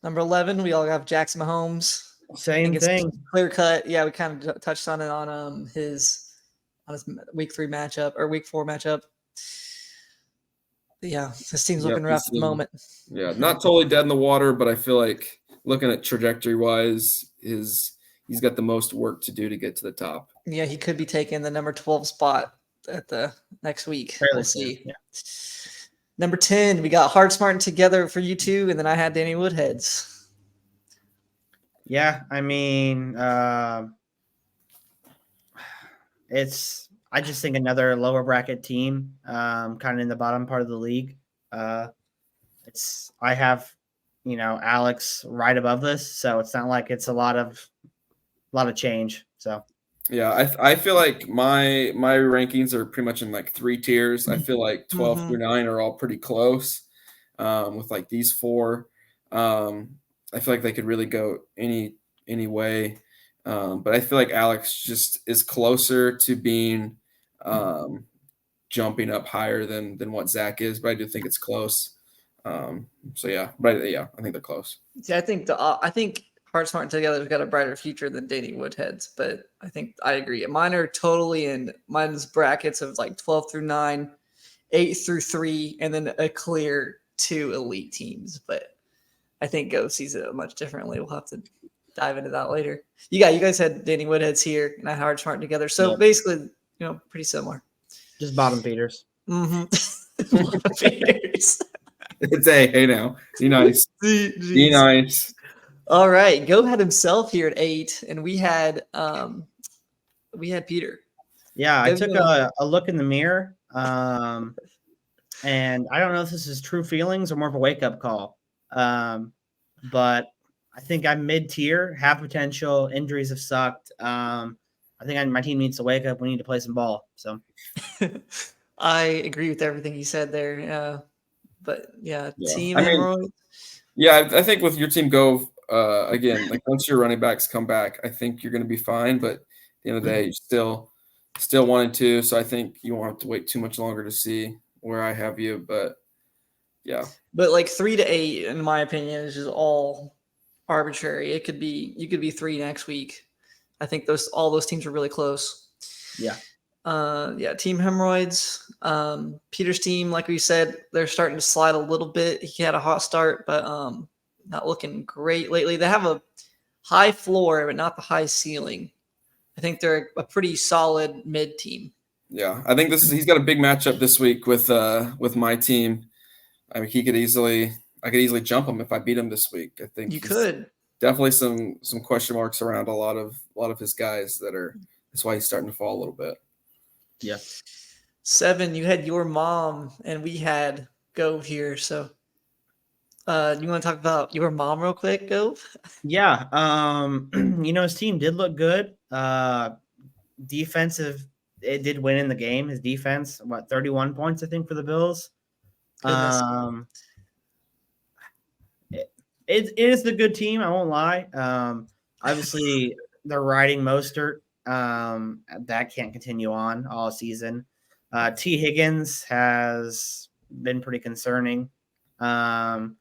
Number 11, we all have Jackson Mahomes. Same thing. Clear cut. Yeah, we kind of touched on it on his week 3 matchup or week 4 matchup. But yeah, this team's looking rough at the moment. Yeah, not totally dead in the water, but I feel like looking at trajectory wise, he's got the most work to do to get to the top. Yeah, he could be taking the number 12 spot at the next week. We'll see. Yeah. Number 10, we got Hard Smart Together for you two, and then I had Danny Woodheads. Yeah, I mean, I just think another lower bracket team, kind of in the bottom part of the league. I have, Alex right above this, so it's not like it's a lot of change. So yeah, I feel like my rankings are pretty much in like 3 tiers. I feel like 12 through 9 are all pretty close. With like these 4, I feel like they could really go any way. But I feel like Alex just is closer to being jumping up higher than what Zach is, but I do think it's close. I think they're close. See, I think Hard Smart Together has got a brighter future than Danny Woodheads, but I agree. Mine are totally in mine's brackets of like 12 through 9, 8 through 3, and then a clear 2 elite teams. But I think Go sees it much differently. We'll have to dive into that later. You guys had Danny Woodheads here and I had Hard Smart Together. So basically, pretty similar. Just bottom feeders. Mm-hmm. Bottom feeders. It's hey now. Be nice. Be nice. All right. Go had himself here at 8, and we had Peter. Yeah, I took a look in the mirror. And I don't know if this is true feelings or more of a wake-up call. But I think I'm mid-tier, have potential. Injuries have sucked. I think my team needs to wake up. We need to play some ball. So I agree with everything you said there. But team. I think with your team go again, like once your running backs come back, I think you're going to be fine. But at the end of the day, you're still 1 and 2. So I think you won't have to wait too much longer to see where I have you. But yeah. But like 3 to 8, in my opinion, is just all arbitrary. You could be 3 next week. I think all those teams are really close. Yeah. Team Hemorrhoids. Peter's team, like we said, they're starting to slide a little bit. He had a hot start, but not looking great lately. They have a high floor, but not the high ceiling. I think they're a pretty solid mid team. Yeah, I think he's got a big matchup this week with my team. I mean, I could easily jump him if I beat him this week. I think you could. Definitely some question marks around a lot of his guys that's why he's starting to fall a little bit. Yeah. 7, you had your mom and we had Gove here. So you want to talk about your mom real quick, Gove? Yeah. His team did look good. Defensive, it did win in the game. His defense, 31 points, I think, for the Bills. Goodness. It is the good team. I won't lie. Obviously, they're riding Mostert. That can't continue on all season. T. Higgins has been pretty concerning. Jonathan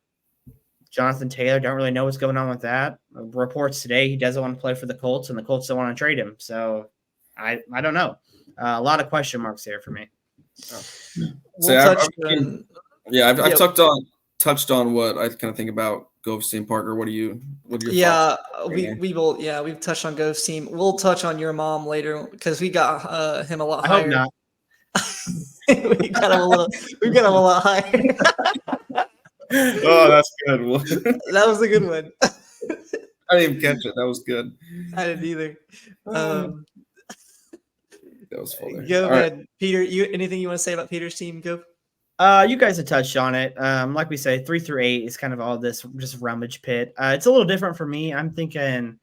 Taylor, don't really know what's going on with that. Reports today he doesn't want to play for the Colts, and the Colts don't want to trade him. So I don't know. A lot of question marks there for me. I've touched on what I kind of think about Govs team. Parker, what are your thoughts? We've touched on Gove's team. We'll touch on your mom later because we got him a lot I higher. hope not. we got him a lot higher. Oh, that's good. That was a good one. I didn't even catch it. That was good. I didn't either. That was funny. Go All ahead, right. Peter. Anything you want to say about Peter's team? Go. You guys have touched on it. Like we say, 3 through 8 is kind of all this just rummage pit. It's a little different for me. I'm thinking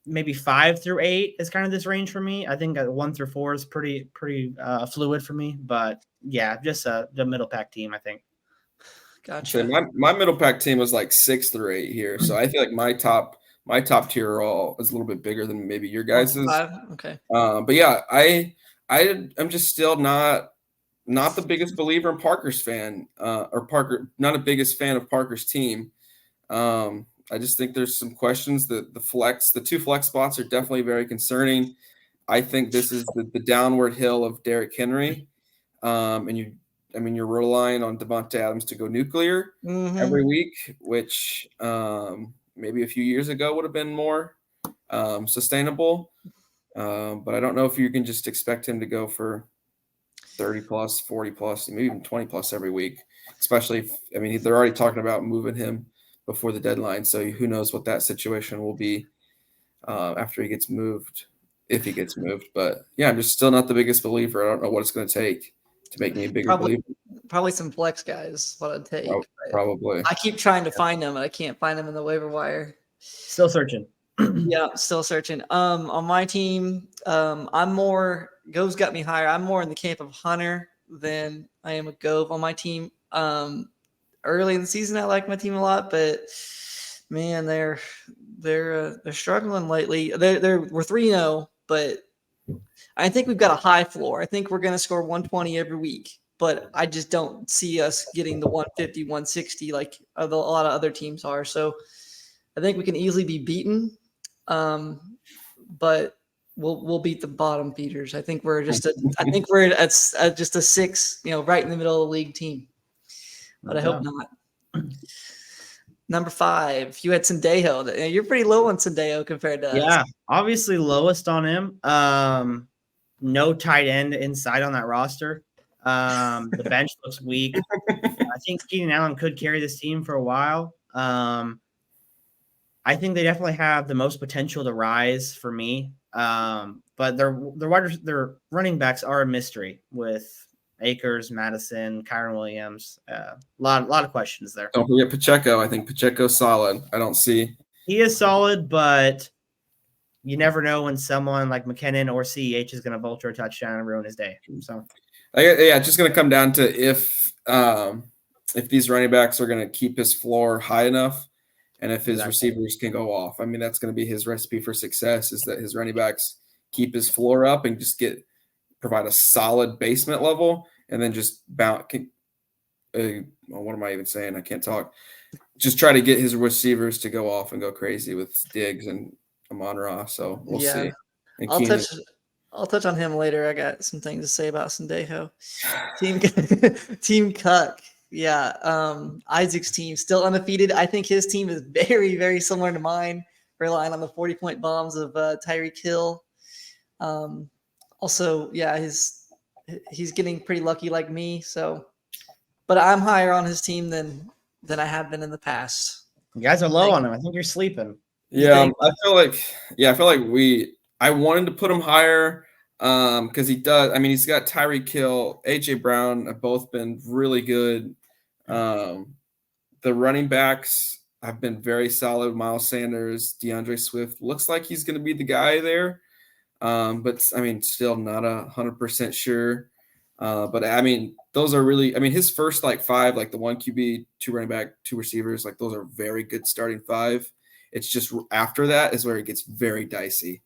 maybe 5 through 8 is kind of this range for me. I think 1 through 4 is pretty fluid for me. But yeah, just the middle pack team, I think. Gotcha. My middle pack team was like 6 through 8 here, so I feel like my top tier is a little bit bigger than maybe your guys's. Okay. But yeah, I'm just still not the biggest believer in Parker's fan, not a biggest fan of Parker's team. I just think there's some questions. The 2 flex spots are definitely very concerning. I think this is the downward hill of Derrick Henry, and you're relying on Devontae Adams to go nuclear every week, which maybe a few years ago would have been more sustainable. But I don't know if you can just expect him to go for 30 plus, 40 plus, maybe even 20 plus every week, especially they're already talking about moving him before the deadline. So who knows what that situation will be after he gets moved, if he gets moved. But yeah, I'm just still not the biggest believer. I don't know what it's going to take to make me a bigger believer. Probably some flex guys, what I'd take. Probably. I keep trying to find them, and I can't find them in the waiver wire. Still searching. Yeah, still searching. On my team, Gove's got me higher. I'm more in the camp of Hunter than I am with Gove on my team. Early in the season, I like my team a lot, but man, they're struggling lately. We're 3-0, but I think we've got a high floor. I think we're going to score 120 every week, but I just don't see us getting the 150, 160 like a lot of other teams are. So I think we can easily be beaten, but we'll beat the bottom feeders. I think we're at just a 6, right in the middle of the league team. But I hope not. Number 5, you had Sendejo. You're pretty low on Sendejo compared to us. Yeah, obviously lowest on him. No tight end inside on that roster. The bench looks weak. I think Keenan Allen could carry this team for a while. I think they definitely have the most potential to rise for me. But their running backs are a mystery with Akers, Madison, Kyron Williams. A lot of questions there. Don't forget Pacheco. I think Pacheco's solid. He is solid, but you never know when someone like McKinnon or CEH is going to vulture a touchdown and ruin his day. So, it's just going to come down to if these running backs are going to keep his floor high enough, and if his receivers can go off. I mean, that's going to be his recipe for success: is that his running backs keep his floor up and just provide a solid basement level, and then just bounce. What am I even saying? I can't talk. Just try to get his receivers to go off and go crazy with Diggs and Amon-Ra. So we'll Yeah. see. And I'll Keenan. touch on him later. I got some things to say about Sendejo. Team Team Cuck. Yeah. Isaac's team still undefeated. I think his team is very, very similar to mine, relying on the 40-point bombs of Tyreek Hill. Also, yeah, he's getting pretty lucky like me. So, but I'm higher on his team than I have been in the past. You guys are low on him. I think you're sleeping. Yeah, I feel like I wanted to put him higher because he does. I mean, he's got Tyreek Hill, AJ Brown have both been really good. The running backs have been very solid. Miles Sanders, DeAndre Swift looks like he's going to be the guy there. But I mean, still not 100% sure. But I mean, those are really. I mean, his first like five, like the 1 QB, 2 running back, 2 receivers, like those are very good starting 5. It's just after that is where it gets very dicey.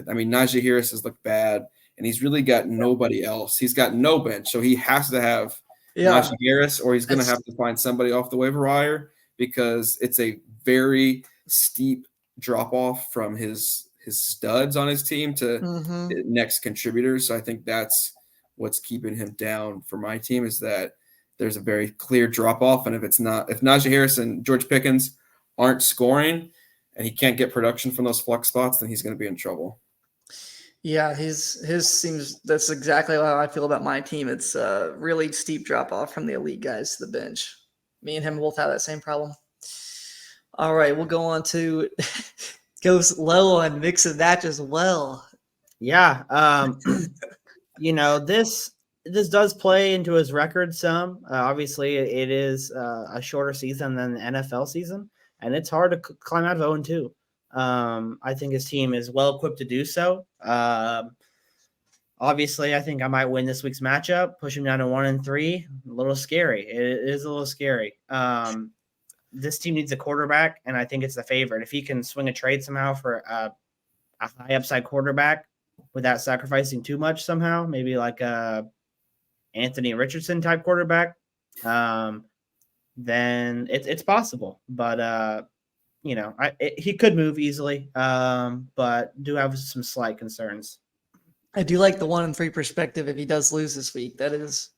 I mean, Najee Harris has looked bad, and he's really got nobody else. He's got no bench, so he has to have Najee Harris, or he's going to have to find somebody off the waiver wire because it's a very steep drop off from his studs on his team to next contributors. So I think that's what's keeping him down for my team is that there's a very clear drop off, and if Najee Harris and George Pickens aren't scoring and he can't get production from those flex spots, then he's going to be in trouble. Yeah, his seems that's exactly how I feel about my team. It's a really steep drop off from the elite guys to the bench. Me and him both have that same problem. All right, we'll go on to goes low on mix and match as well. Yeah, this does play into his record some. Obviously, it is a shorter season than the NFL season, and it's hard to climb out of 0-2. I think his team is well equipped to do so. Obviously, I think I might win this week's matchup, push him down to 1-3. A little scary. It is a little scary. This team needs a quarterback, and I think it's the favorite. If he can swing a trade somehow for a high upside quarterback without sacrificing too much somehow, maybe like a Anthony Richardson type quarterback, then it's possible. But he could move easily, but do have some slight concerns. I do like the 1-3 perspective if he does lose this week. That is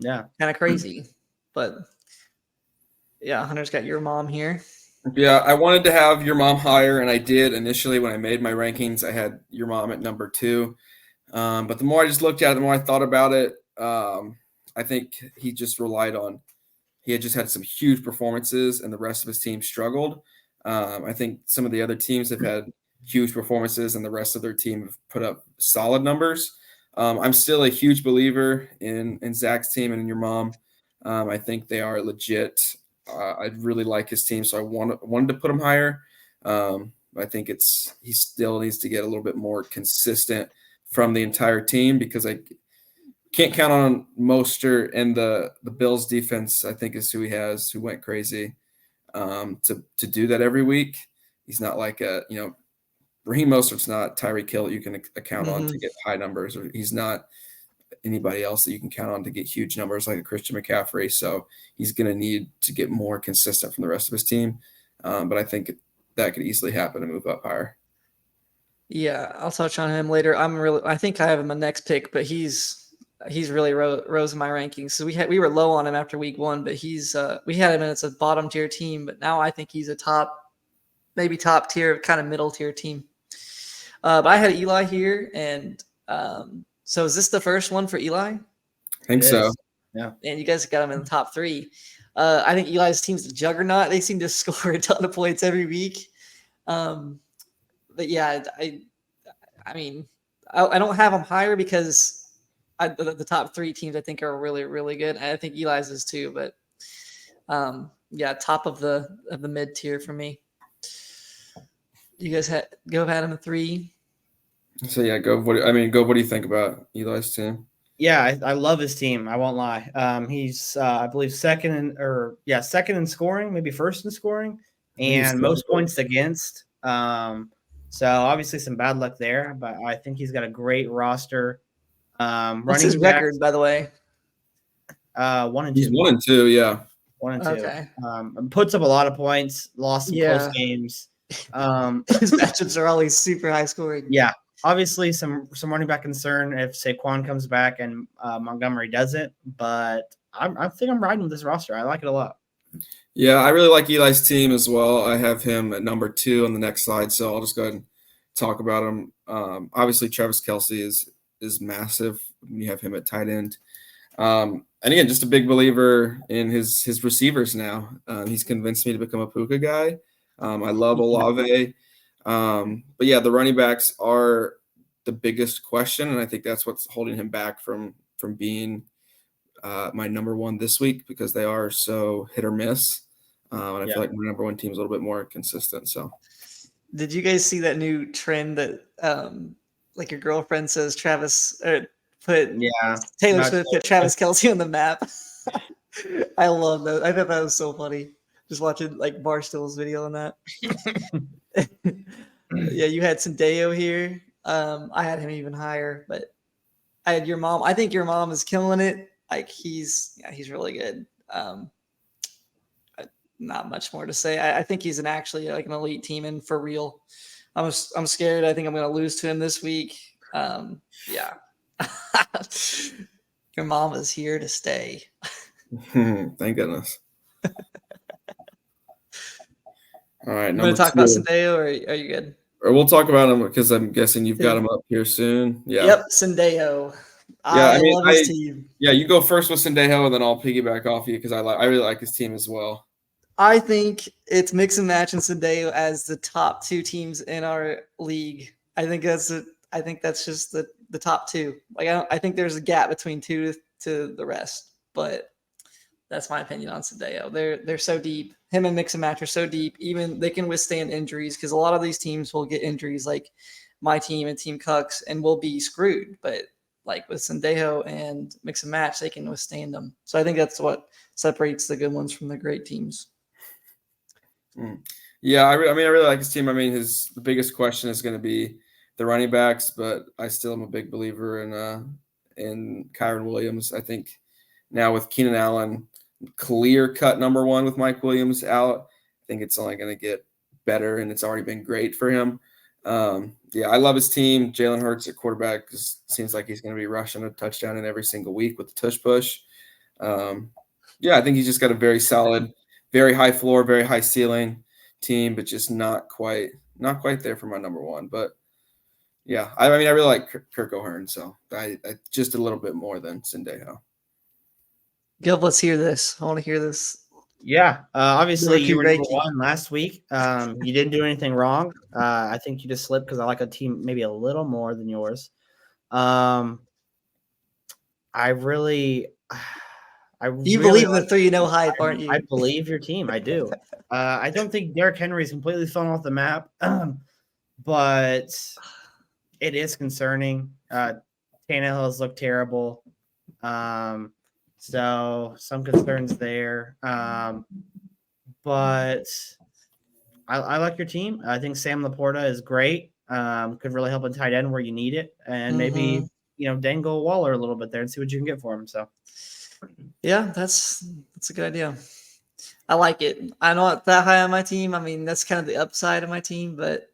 kind of crazy. But yeah, Hunter's got your mom here. Yeah, I wanted to have your mom higher, and I did initially when I made my rankings. I had your mom at number 2. But the more I just looked at it, the more I thought about it, I think he just he had just had some huge performances, and the rest of his team struggled. I think some of the other teams have had huge performances, and the rest of their team have put up solid numbers. I'm still a huge believer in Zach's team and in your mom. I think they are legit. I really like his team, so I wanted to put him higher. I think he still needs to get a little bit more consistent from the entire team because I can't count on Mostert, and the Bills defense, I think, is who went crazy to do that every week. He's not like Raheem Mostert's not Tyreek Hill that you can count on to get high numbers, or he's not anybody else that you can count on to get huge numbers like a Christian McCaffrey. So he's going to need to get more consistent from the rest of his team. But I think that could easily happen to move up higher. Yeah, I'll touch on him later. I think I have him a next pick, but he's really rose in my rankings. So we were low on him after week 1, but we had him as a bottom tier team, but now I think he's a top tier, kind of middle tier team. But I had Eli here, and so is this the first one for Eli? I think so. Yeah. And you guys got him in the top 3. I think Eli's team's a juggernaut. They seem to score a ton of points every week. But yeah, I mean, I don't have them higher because the top 3 teams I think are really, really good. I think Eli's is too, but yeah, top of the mid tier for me. You guys go have him at 3. So yeah, Gov. What do you think about Eli's team? Yeah, I love his team. I won't lie. He's I believe second in scoring, maybe first in scoring, and most points against. So obviously some bad luck there, but I think he's got a great roster. What's his record, by the way? 1-2. He's 1-2, yeah. 1-2. Okay. Puts up a lot of points. Lost some close games. His matchups are always super high scoring. Yeah, obviously some running back concern if Saquon comes back and Montgomery doesn't, but I think I'm riding with this roster. I like it a lot. Yeah, I really like Eli's team as well. I have him at number 2 on the next slide, so I'll just go ahead and talk about him. Obviously, Travis Kelce is massive when you have him at tight end. And again, just a big believer in his receivers now. He's convinced me to become a Puka guy. I love Olave. But yeah, the running backs are the biggest question, and I think that's what's holding him back from being my number 1 this week, because they are so hit or miss. And I feel like my number 1 team is a little bit more consistent. So, did you guys see that new trend that like your girlfriend says Travis put Taylor Swift put Travis Kelce on the map? I love that. I thought that was so funny. Just watching like Barstool's video on that. Yeah, you had Sendeo here. I had him even higher, but I had your mom. I think your mom is killing it. Like he's really good. Not much more to say. I think he's actually like an elite team, and for real, I'm scared. I think I'm going to lose to him this week. Yeah, your mom is here to stay. Thank goodness. All right, you want to talk about Sendeo, or are you good? Or we'll talk about him because I'm guessing you've got him up here soon. Yeah. Yep, Sendeo. Yeah, I love his team. Yeah, you go first with Sendeo, and then I'll piggyback off you because I really like his team as well. I think it's Mix and Match and Sendeo as the top 2 teams in our league. I think that's just the top 2. Like I think there's a gap between 2 to the rest, but that's my opinion on Sendeo. They're so deep. Him and Mix and Match are so deep. Even they can withstand injuries, because a lot of these teams will get injuries, like my team and Team Cucks, and will be screwed. But like with Sendeo and Mix and Match, they can withstand them. So I think that's what separates the good ones from the great teams. Yeah, I really like his team. I mean, the biggest question is going to be the running backs, but I still am a big believer in Kyron Williams. I think now with Keenan Allen clear cut number 1 with Mike Williams out, I think it's only going to get better, and it's already been great for him. Yeah, I love his team. Jalen Hurts at quarterback, because it seems like he's going to be rushing a touchdown in every single week with the tush push. Yeah, I think he's just got a very solid, very high floor, very high ceiling team, but just not quite there for my number 1. But yeah, I mean, I really like Kirk O'Hearn, so I just a little bit more than Sendeo. Gov, let's hear this. I want to hear this. Yeah, obviously you were number 1 last week. You didn't do anything wrong. I think you just slipped because I like a team maybe a little more than yours. I really You believe in the 3-0 hype, aren't you? I believe your team. I do. I don't think Derrick Henry is completely fallen off the map, but it is concerning. Tannehill has looked terrible. So some concerns there. But I like your team. I think Sam Laporta is great. Could really help in tight end where you need it. And maybe, dangle Waller a little bit there and see what you can get for him. So yeah, that's a good idea. I like it. I'm not that high on my team. I mean, that's kind of the upside of my team, but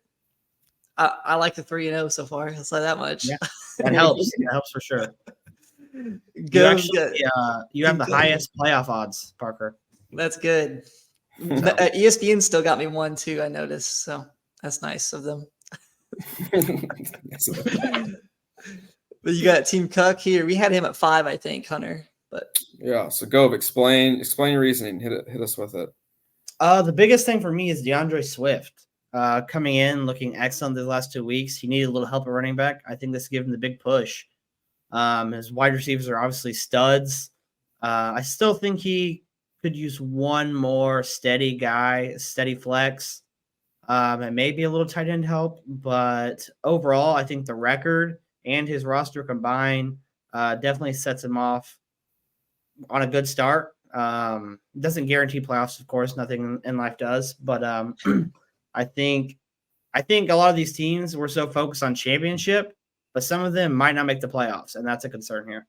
I like the 3-0 so far. I'll say that much. Yeah, that helps. That helps for sure. You have the highest playoff odds, Parker. That's good. ESPN still got me 1 too, I noticed. So that's nice of them. But you got Team Cuck here. We had him at 5, I think, Hunter. But yeah, so go explain your reasoning. Hit us with it. The biggest thing for me is DeAndre Swift coming in, looking excellent the last 2 weeks. He needed a little help at running back. I think this gave him the big push. His wide receivers are obviously studs. I still think he could use one more steady guy, steady flex, and maybe a little tight end help. But overall, I think the record and his roster combined definitely sets him off on a good start. Doesn't guarantee playoffs, of course. Nothing in life does. But I think a lot of these teams were so focused on championship, but some of them might not make the playoffs, and that's a concern here.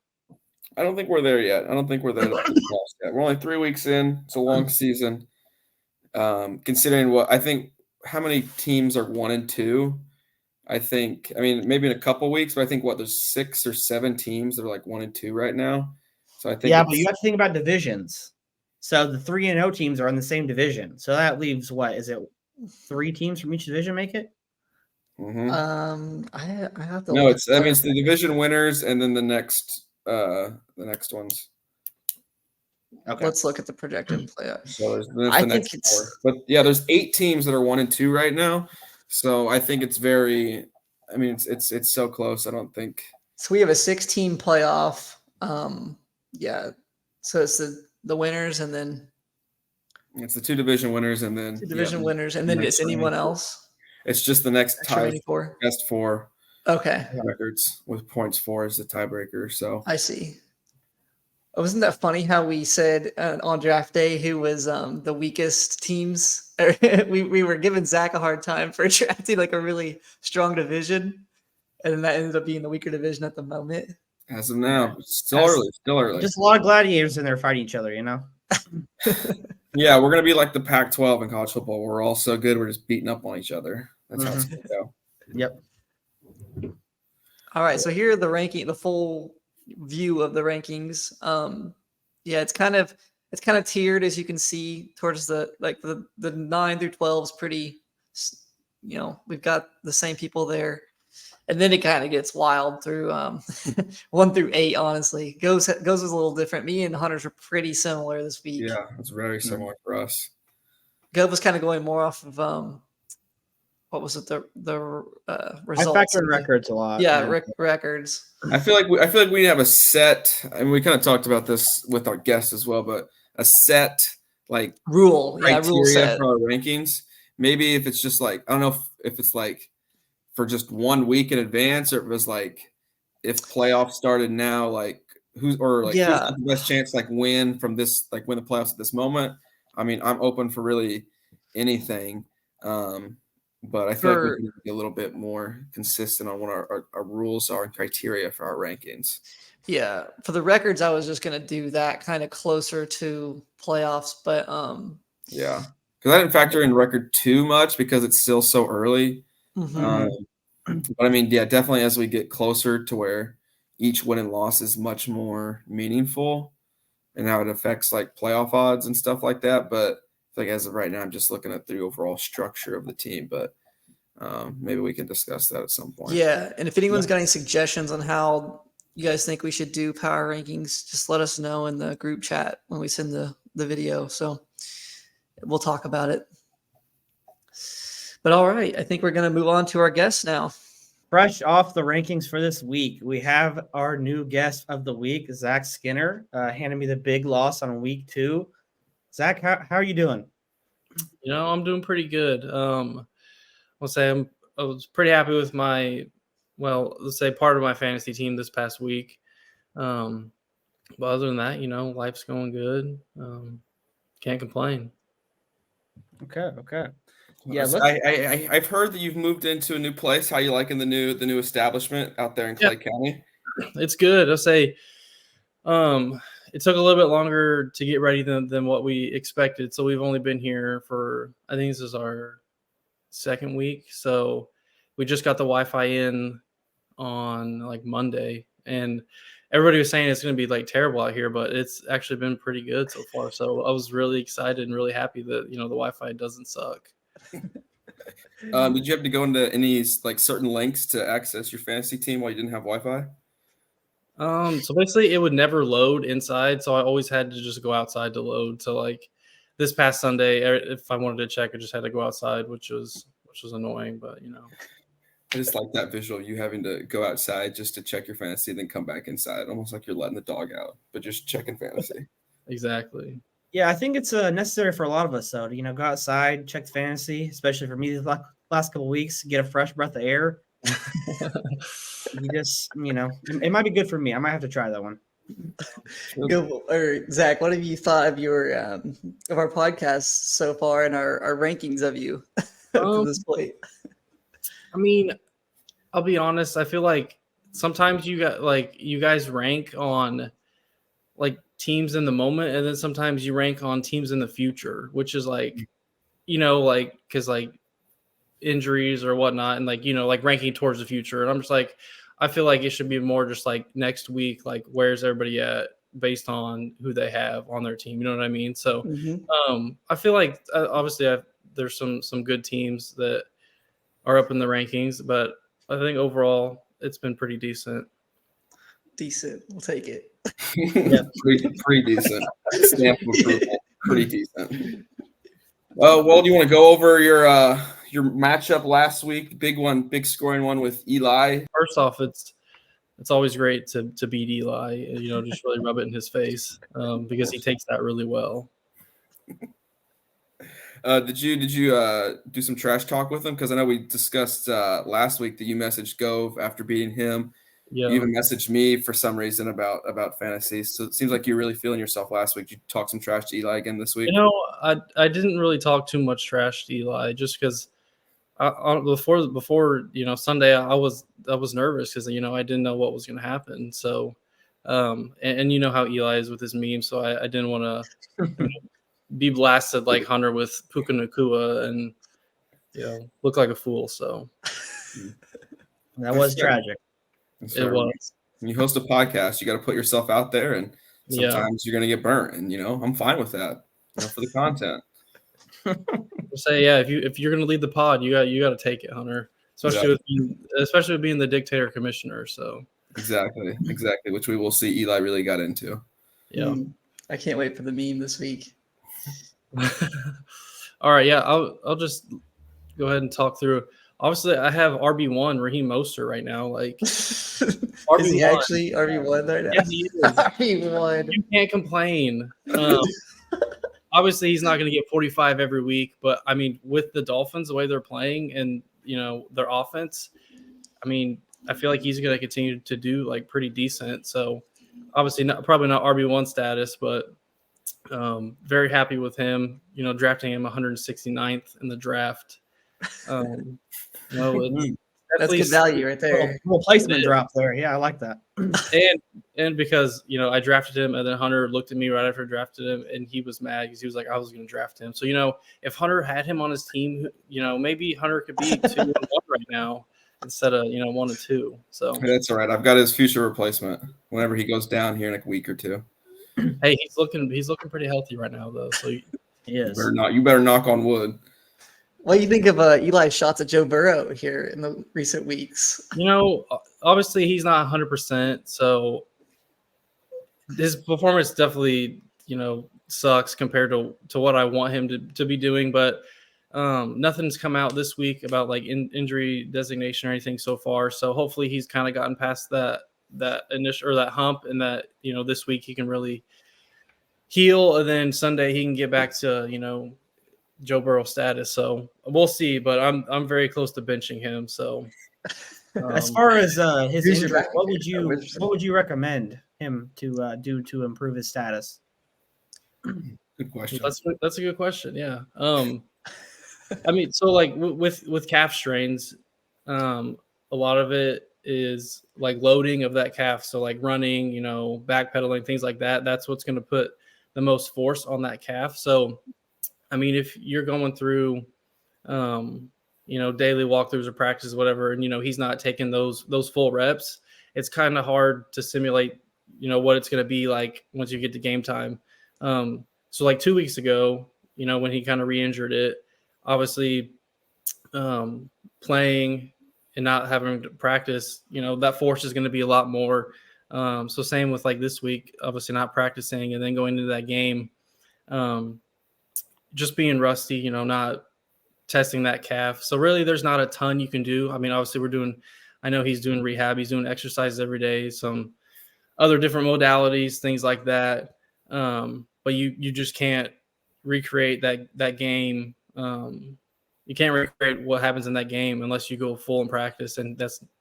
I don't think we're there yet. I don't think we're there to make the playoffs yet. We're only 3 weeks in. It's a long season. Considering what I think how many teams are 1 and 2. I think, I mean, maybe in a couple weeks, but I think there's 6 or 7 teams that are like 1 and 2 right now. So I think Yeah, but you have to think about divisions. So the 3-0 teams are in the same division. So that leaves what is it? 3 teams from each division make it? I have to No, look it's the division winners and then the next ones. Okay. Let's look at the projected playoffs. So there's I the think next it's 4. But yeah, there's 8 teams that are 1 and 2 right now. So I think it's very, I mean, it's so close. I don't think. so we have a 16 playoff. Yeah. So it's the winners and then It's the 2 division winners and then 2 division the winners, and then next it's anyone remaining 4. else. It's just the next Extra tie remaining 4. best 4 Okay, records with points 4 is the tiebreaker. So I see. Oh, wasn't that funny how we said on draft day who was the weakest teams? we were giving Zach a hard time for drafting like a really strong division, and then that ended up being the weaker division at the moment. as of now, still early. Just a lot of gladiators in there fighting each other, you know? Yeah, we're gonna be like the Pac-12 in college football. We're all so good, we're just beating up on each other. That's how it's gonna go. Yep. All right, so here are the full view of the rankings. Yeah, it's kind of tiered, as you can see, towards the 9 through 12 is pretty, we've got the same people there, and then it kind of gets wild through 1 through 8. Honestly, goes was a little different. Me and Hunters were pretty similar this week. Yeah, it's very similar for us. Gov was kind of going more off of what was it, the results? I factor in records a lot. Yeah, records. I feel like we have a set, and we kind of talked about this with our guests as well, but a set like rule criteria set for our rankings. Maybe if it's just like, I don't know if it's like for just 1 week in advance, or if it was like if playoffs started now, like who's the best chance win from this, like win the playoffs at this moment. I mean, I'm open for really anything. But I feel like we need to be a little bit more consistent on what our rules are and criteria for our rankings. Yeah, for the records, I was just gonna do that kind of closer to playoffs, but yeah, because I didn't factor in record too much because it's still so early. But I mean, yeah, definitely as we get closer to where each win and loss is much more meaningful, and how it affects like playoff odds and stuff like that. But like as of right now, I'm just looking at the overall structure of the team, but maybe we can discuss that at some point. Yeah, and if anyone's got any suggestions on how you guys think we should do power rankings, just let us know in the group chat when we send the video. So we'll talk about it. But all right, I think we're going to move on to our guests now. Fresh off the rankings for this week, we have our new guest of the week, Zach Skinner, handed me the big loss on week 2. Zach, how are you doing? I'm doing pretty good. I'll say I was pretty happy with let's say part of my fantasy team this past week. But other than that, life's going good. Can't complain. Okay. Yeah, I've heard that you've moved into a new place. How you liking the new establishment out there in Clay County? It's good. I'll say it took a little bit longer to get ready than what we expected. So we've only been here for, I think this is our 2nd week. So we just got the Wi-Fi in on like Monday, and everybody was saying it's going to be like terrible out here, but it's actually been pretty good so far. So I was really excited and really happy that, the Wi-Fi doesn't suck. Did you have to go into any like certain links to access your fantasy team while you didn't have Wi-Fi? So basically it would never load inside. So I always had to just go outside to load. So like this past Sunday, if I wanted to check, I just had to go outside, which was annoying, but I just like that visual, you having to go outside just to check your fantasy and then come back inside, almost like you're letting the dog out, but just checking fantasy. Exactly. Yeah, I think it's necessary for a lot of us, though, to go outside, check the fantasy, especially for me the last couple of weeks, get a fresh breath of air. You just, it might be good for me. I might have to try that one. Zach, what have you thought of your of our podcast so far and our rankings of you to this point? I mean, I'll be honest. I feel like sometimes you guys rank on like teams in the moment, and then sometimes you rank on teams in the future, which is like, because like injuries or whatnot, and like like ranking towards the future. And I'm just like, I feel like it should be more just like next week, like where's everybody at based on who they have on their team. You know what I mean? So I feel like obviously there's some good teams that are up in the rankings, but I think overall it's been pretty decent. Decent. We'll take it. Yeah. pretty decent. Stamp of approval. Pretty decent. Well, do you want to go over your matchup last week? Big scoring one with Eli. First off, it's always great to beat Eli. Just really rub it in his face because he takes that really well. Did you do some trash talk with him? Because I know we discussed last week that you messaged Gove after beating him. Yeah. You even messaged me for some reason about fantasy. So it seems like you're really feeling yourself last week. Did you talk some trash to Eli again this week? I didn't really talk too much trash to Eli just because before Sunday I was nervous because I didn't know what was going to happen. So and you know how Eli is with his memes, so I didn't want to be blasted like Hunter with Puka Nakua and look like a fool. So that was tragic. It was. When you host a podcast, you got to put yourself out there, and sometimes you're going to get burnt. And I'm fine with that. For the content. Say if you're going to lead the pod, you got to take it, Hunter. Especially with being the dictator commissioner. So exactly, which we will see. Eli really got into. Yeah, I can't wait for the meme this week. All right, yeah, I'll just go ahead and talk through. Obviously, I have RB1 Raheem Mostert right now. Like, RB1. Is he actually RB1 right now? Yeah, he is. RB1. You can't complain. Obviously, he's not going to get 45 every week, but I mean, with the Dolphins, the way they're playing and their offense, I mean, I feel like he's going to continue to do like pretty decent. So, obviously, probably not RB1 status, but very happy with him. Drafting him 169th in the draft. That's good value right there. Replacement drop there. Yeah, I like that. And because I drafted him, and then Hunter looked at me right after I drafted him, and he was mad because he was like, I was going to draft him. So if Hunter had him on his team, maybe Hunter could be 2-1 right now instead of 1-2. So that's all right. I've got his future replacement whenever he goes down here in a week or two. Hey, he's looking pretty healthy right now though. So yes, you better knock on wood. What do you think of Eli's shots at Joe Burrow here in the recent weeks? Obviously he's not 100%, so his performance definitely, sucks compared to what I want him to be doing. But nothing's come out this week about like injury designation or anything so far. So hopefully he's kind of gotten past that initial or that hump, and that this week he can really heal, and then Sunday he can get back to Joe Burrow status. So we'll see, but I'm very close to benching him. So as far as his injury, what would you recommend him to do to improve his status? Good question. That's a good question. Yeah. I mean, so like with calf strains, a lot of it is like loading of that calf. So like running, backpedaling, things like that. That's what's going to put the most force on that calf. So I mean, if you're going through, daily walkthroughs or practices, whatever, and he's not taking those full reps, it's kind of hard to simulate, what it's going to be like once you get to game time. So like 2 weeks ago, when he kind of re-injured it, obviously, playing and not having to practice, that force is going to be a lot more. So same with like this week, obviously not practicing and then going into that game. Just being rusty, not testing that calf. So really there's not a ton you can do. I mean, obviously I know he's doing rehab, he's doing exercises every day, some other different modalities, things like that. But you just can't recreate that game. You can't recreate what happens in that game unless you go full in practice. And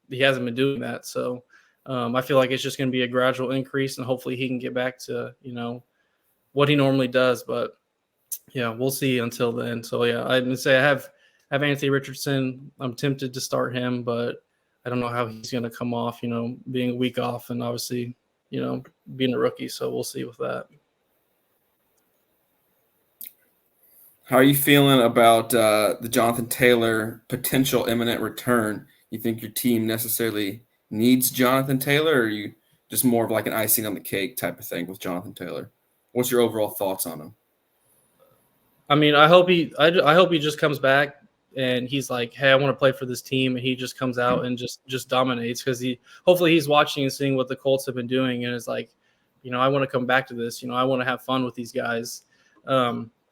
he hasn't been doing that. So I feel like it's just going to be a gradual increase, and hopefully he can get back to, what he normally does. But yeah, we'll see until then. So yeah, I would say I have Anthony Richardson. I'm tempted to start him, but I don't know how he's going to come off, being a week off and obviously, being a rookie. So we'll see with that. How are you feeling about the Jonathan Taylor potential imminent return? You think your team necessarily needs Jonathan Taylor, or are you just more of like an icing on the cake type of thing with Jonathan Taylor? What's your overall thoughts on him? I mean, I hope he just comes back and he's like, hey, I want to play for this team, and he just comes out and just dominates, because hopefully he's watching and seeing what the Colts have been doing and is like, I want to come back to this. I want to have fun with these guys.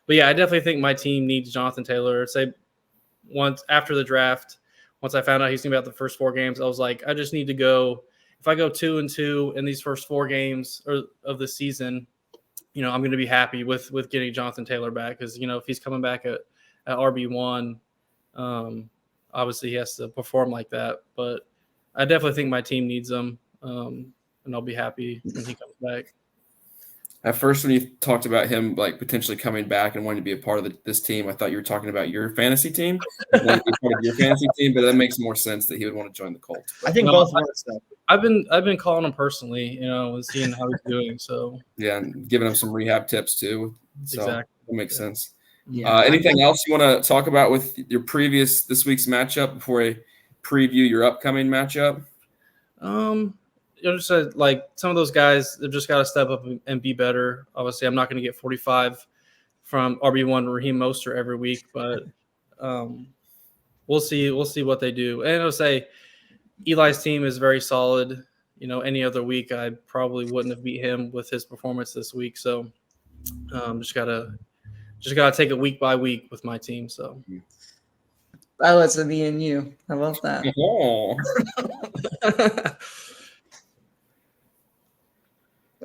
But yeah, I definitely think my team needs Jonathan Taylor. Say once after the draft, once I found out he's gonna be out the first 4 games, I was like, I just need to go. If I go 2-2 in these first 4 games of the season, I'm going to be happy with getting Jonathan Taylor back, because if he's coming back at RB1, obviously he has to perform like that. But I definitely think my team needs him, and I'll be happy when he comes back. At first, when you talked about him like potentially coming back and wanting to be a part of this team, I thought you were talking about your fantasy team. Wanting to be part of your fantasy team, but that makes more sense that he would want to join the Colts. I think both work though. I've been calling him personally, and seeing how he's doing. So yeah, and giving him some rehab tips too. So exactly. That makes sense. Yeah. Anything else you want to talk about with your this week's matchup before I preview your upcoming matchup? Just like some of those guys, they've just got to step up and be better. Obviously, I'm not going to get 45 from RB1 Raheem Mostert every week, but we'll see what they do. And I'll say Eli's team is very solid. Any other week I probably wouldn't have beat him with his performance this week. So just gotta take it week by week with my team. So I was me and you. I love that. Oh.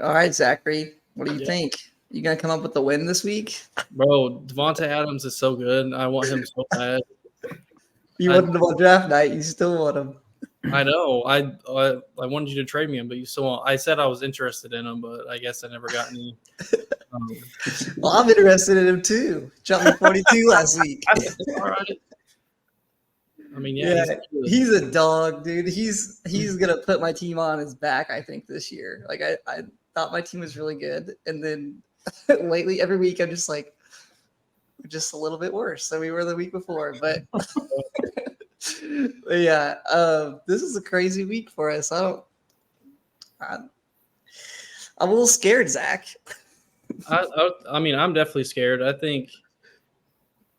All right, Zachary, what do you think? You gonna come up with the win this week? Bro, Devontae Adams is so good. I want him so bad. You wanted him on draft night. You still want him. I know. I wanted you to trade me him, but you still want. I said I was interested in him, but I guess I never got any. Well, I'm interested in him too. Jumped me 42 last week. All right. I mean, he's a dog, dude. He's gonna put my team on his back, I think, this year. Like I thought my team was really good, and then lately every week I'm just like, we're just a little bit worse than we were the week before. But yeah, this is a crazy week for us. I'm a little scared, Zach. I mean, I'm definitely scared. I think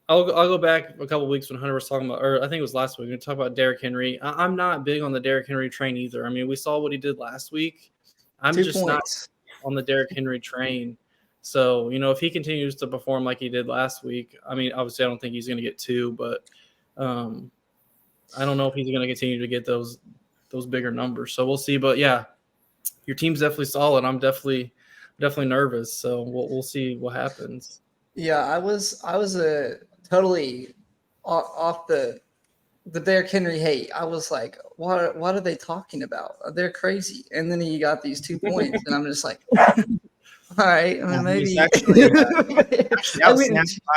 I'll go back a couple of weeks when Hunter was talking about, or I think it was last week, we talked about Derrick Henry. I'm not big on the Derrick Henry train either. I mean, we saw what he did last week. I'm 2 just points. not on the Derrick Henry train. So, if he continues to perform like he did last week, I mean, obviously I don't think he's going to get 2, but I don't know if he's going to continue to get those bigger numbers. So we'll see. But yeah, your team's definitely solid. I'm definitely nervous. So we'll see what happens. Yeah, I was totally off the Derrick Henry hate. I was like, what are they talking about? They're crazy. And then he got these 2 points, and I'm just like, all right. I mean, maybe Actually I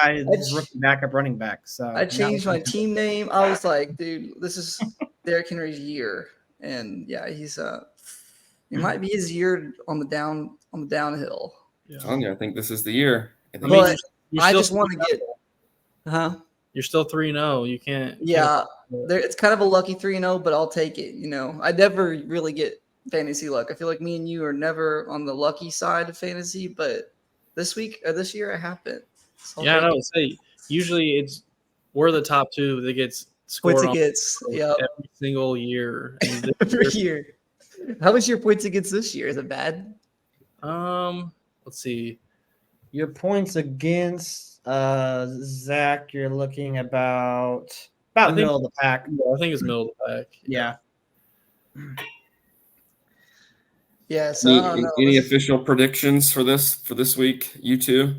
by his rookie backup running back. So I changed my team name. I was like, dude, this is Derrick Henry's year, and yeah, he's it might be his year on the downhill. Yeah. I'm telling you, I think this is the year. But You're I still just want to get, You're still 3-0. You can't. Yeah, it's kind of a lucky 3-0, but I'll take it. I never really get fantasy luck. I feel like me and you are never on the lucky side of fantasy, but this year I have been. So yeah, I know. Say usually we're the top 2 that gets scored points on against. Yeah, every single year. And every year. How was your points against this year? Is it bad? Let's see. Your points against Zach, you're looking about middle of the pack. Yeah, I think it's middle of the pack. Yeah. Yeah. So I don't know. Any official predictions for this week? You two,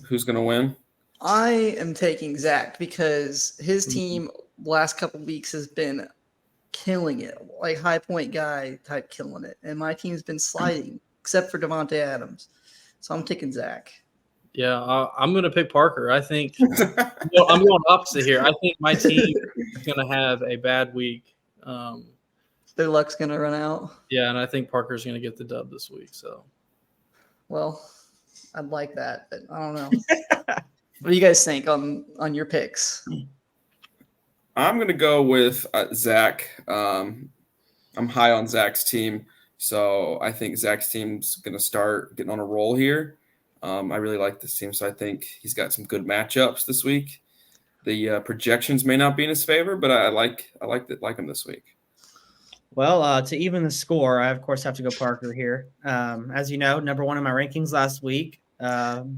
who's going to win? I am taking Zach because his team last couple weeks has been killing it, like high point guy type killing it, and my team's been sliding except for Devontae Adams. So I'm taking Zach. Yeah, I'm going to pick Parker. I think I'm going opposite here. I think my team is going to have a bad week. Their luck's going to run out. Yeah, and I think Parker's going to get the dub this week. So, well, I'd like that, but I don't know. What do you guys think on your picks? I'm gonna go with Zach. I'm high on Zach's team, so I think Zach's team's gonna start getting on a roll here. I really like this team, so I think he's got some good matchups this week. The projections may not be in his favor, but I like him this week. Well, to even the score, I of course have to go Parker here. As you know, number 1 in my rankings last week.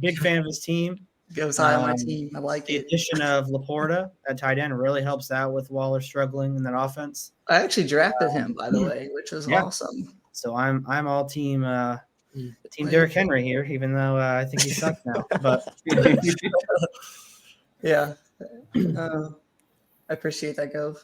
Big fan of his team. Goes high on my team. I like The it. addition of Laporta at tight end really helps out with Waller struggling in that offense. I actually drafted him, by the way, which was awesome. So I'm all team Derrick Henry here, even though I think he sucks now. But yeah, I appreciate that, Gov.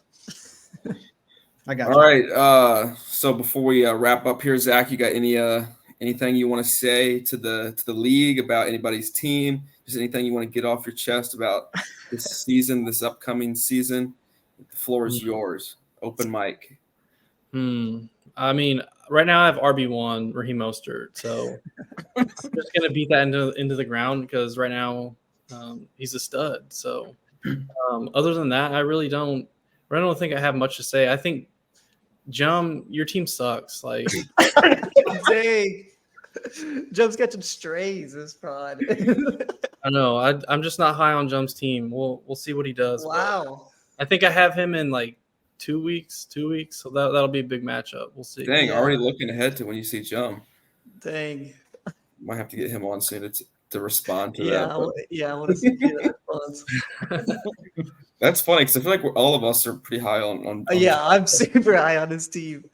I got All you. right. So before we wrap up here, Zach, you got anything you want to say to the league about anybody's team? Just anything you want to get off your chest about this season, this upcoming season? The floor is yours. Open mic. I mean, right now I have RB1 Raheem Mostert, so I'm just gonna beat that into the ground because right now he's a stud. So other than that, I don't think I have much to say. I think your team sucks. Like, Dang. Jum's catching strays this prod. I know. I'm just not high on Jum's team. We'll see what he does. Wow. I think I have him in like 2 weeks. So that'll be a big matchup. We'll see. Dang, already looking ahead to when you see Jum. Dang. Might have to get him on soon to respond to that. I want to see that response. That's funny because I feel like all of us are pretty high on I'm super high on his team.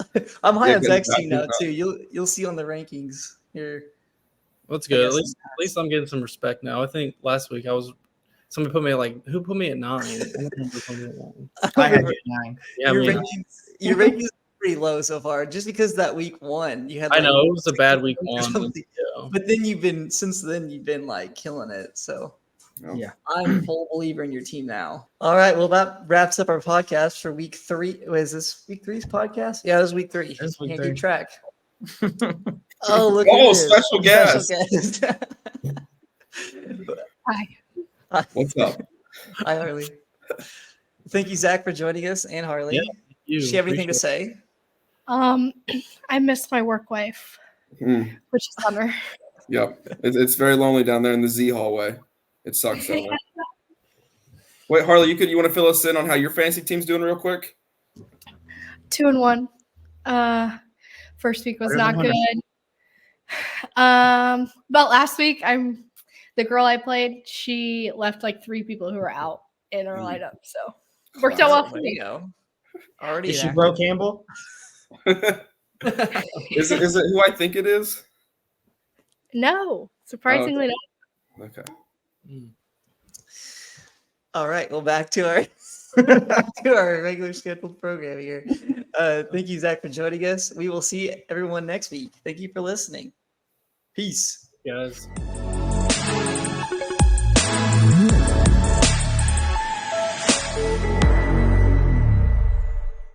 I'm high on good. Zach's team now too. You'll see on the rankings here. That's good. At least I'm getting some respect now. I think last week somebody put me who put me at 9? I don't remember putting me at 9. I had you at 9. Yeah, your rankings are pretty low so far, just because that week 1 you had. I know it was a bad week 1, but then since then you've been like killing it. So yeah, I'm a full believer in your team now. All right, well that wraps up our podcast for week 3. Is this week 3's podcast? Yeah, it was week 3. It's week Can't 3. keep track. Oh, look! Oh, at this. special guest. Hi. What's up? Hi, Harley. Thank you, Zach, for joining us, and Harley. Yeah, Does she have anything to say? I miss my work life, which is summer. Yep. It's very lonely down there in the Z hallway. It sucks down there. Wait, Harley, you want to fill us in on how your fantasy team's doing real quick? 2-1. First week was not good. But last week, the girl I played, she left like 3 people who were out in our lineup, so worked out well for me. Already. Is she Bro Campbell? Is it who I think it is? No, surprisingly not. Okay. All right. Well, back to our regular scheduled program here. Thank you, Zach, for joining us. We will see everyone next week. Thank you for listening. Peace. guys. Thank you.